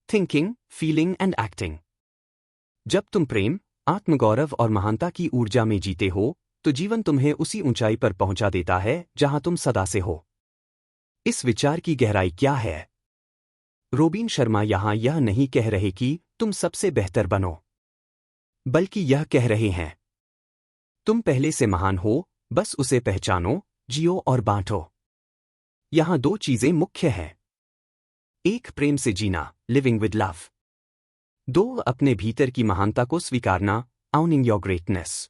thinking, feeling and acting. जब तुम प्रेम, आत्मगौरव और महानता की ऊर्जा में जीते हो, तो जीवन तुम्हें उसी ऊंचाई पर पहुंचा देता है जहां तुम सदा से हो। इस विचार की गहराई क्या है? रोबिन शर्मा यहां यह नहीं कह रहे कि तुम सबसे बेहतर बनो, बल्कि यह कह रहे हैं, तुम पहले से महान हो, बस उसे पहचानो, जियो और बांटो। यहां 2 चीजें मुख्य हैं। 1. प्रेम से जीना, लिविंग विद लव। 2. अपने भीतर की महानता को स्वीकारना, आउनिंग योर ग्रेटनेस।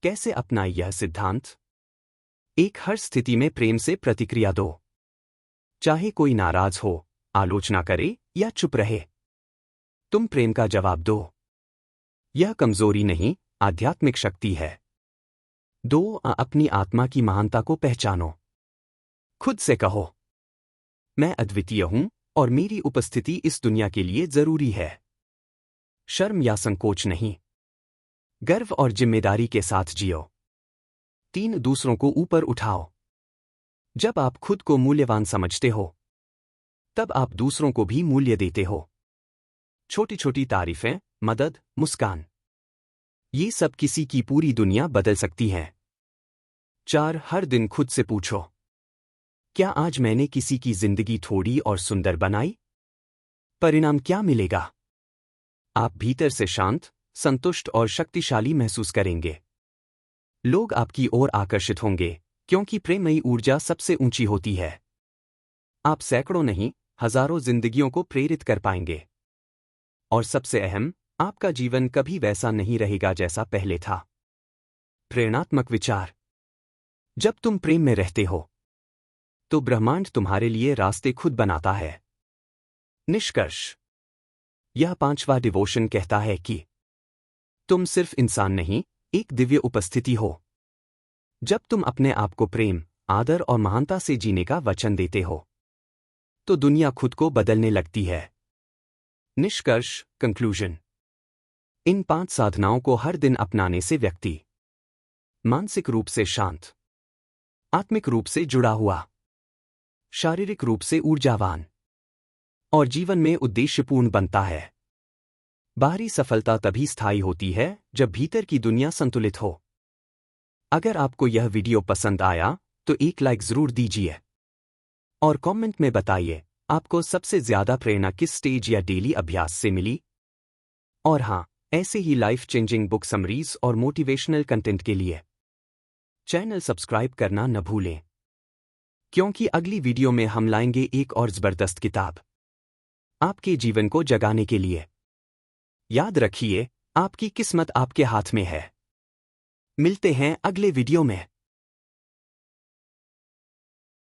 कैसे अपना यह सिद्धांत? 1. हर स्थिति में प्रेम से प्रतिक्रिया दो। चाहे कोई नाराज हो, आलोचना करे या चुप रहे, तुम प्रेम का जवाब दो। यह कमजोरी नहीं, आध्यात्मिक शक्ति है। अपनी आत्मा की महानता को पहचानो। खुद से कहो, मैं अद्वितीय हूं और मेरी उपस्थिति इस दुनिया के लिए जरूरी है। शर्म या संकोच नहीं, गर्व और जिम्मेदारी के साथ जियो। 3 दूसरों को ऊपर उठाओ। जब आप खुद को मूल्यवान समझते हो, तब आप दूसरों को भी मूल्य देते हो। छोटी छोटी तारीफें, मदद, मुस्कान, ये सब किसी की पूरी दुनिया बदल सकती हैं। 4 हर दिन खुद से पूछो, क्या आज मैंने किसी की जिंदगी थोड़ी और सुंदर बनाई? परिणाम क्या मिलेगा? आप भीतर से शांत, संतुष्ट और शक्तिशाली महसूस करेंगे। लोग आपकी ओर आकर्षित होंगे, क्योंकि प्रेममयी ऊर्जा सबसे ऊंची होती है। आप सैकड़ों नहीं, हजारों जिंदगियों को प्रेरित कर पाएंगे। और सबसे अहम, आपका जीवन कभी वैसा नहीं रहेगा जैसा पहले था। प्रेरणात्मक विचार। जब तुम प्रेम में रहते हो, तो ब्रह्मांड तुम्हारे लिए रास्ते खुद बनाता है। निष्कर्ष। यह 5वां डिवोशन कहता है कि तुम सिर्फ इंसान नहीं, एक दिव्य उपस्थिति हो। जब तुम अपने आप को प्रेम, आदर और महानता से जीने का वचन देते हो, तो दुनिया खुद को बदलने लगती है। निष्कर्ष, कंक्लूजन। इन 5 साधनाओं को हर दिन अपनाने से व्यक्ति मानसिक रूप से शांत, आत्मिक रूप से जुड़ा हुआ, शारीरिक रूप से ऊर्जावान और जीवन में उद्देश्यपूर्ण बनता है। बाहरी सफलता तभी स्थायी होती है जब भीतर की दुनिया संतुलित हो। अगर आपको यह वीडियो पसंद आया तो एक लाइक जरूर दीजिए और कमेंट में बताइए आपको सबसे ज्यादा प्रेरणा किस स्टेज या डेली अभ्यास से मिली। और हाँ, ऐसे ही लाइफ चेंजिंग बुक समरीज और मोटिवेशनल कंटेंट के लिए चैनल सब्सक्राइब करना न भूलें, क्योंकि अगली वीडियो में हम लाएंगे एक और जबरदस्त किताब आपके जीवन को जगाने के लिए। याद रखिए, आपकी किस्मत आपके हाथ में है। मिलते हैं अगले वीडियो में।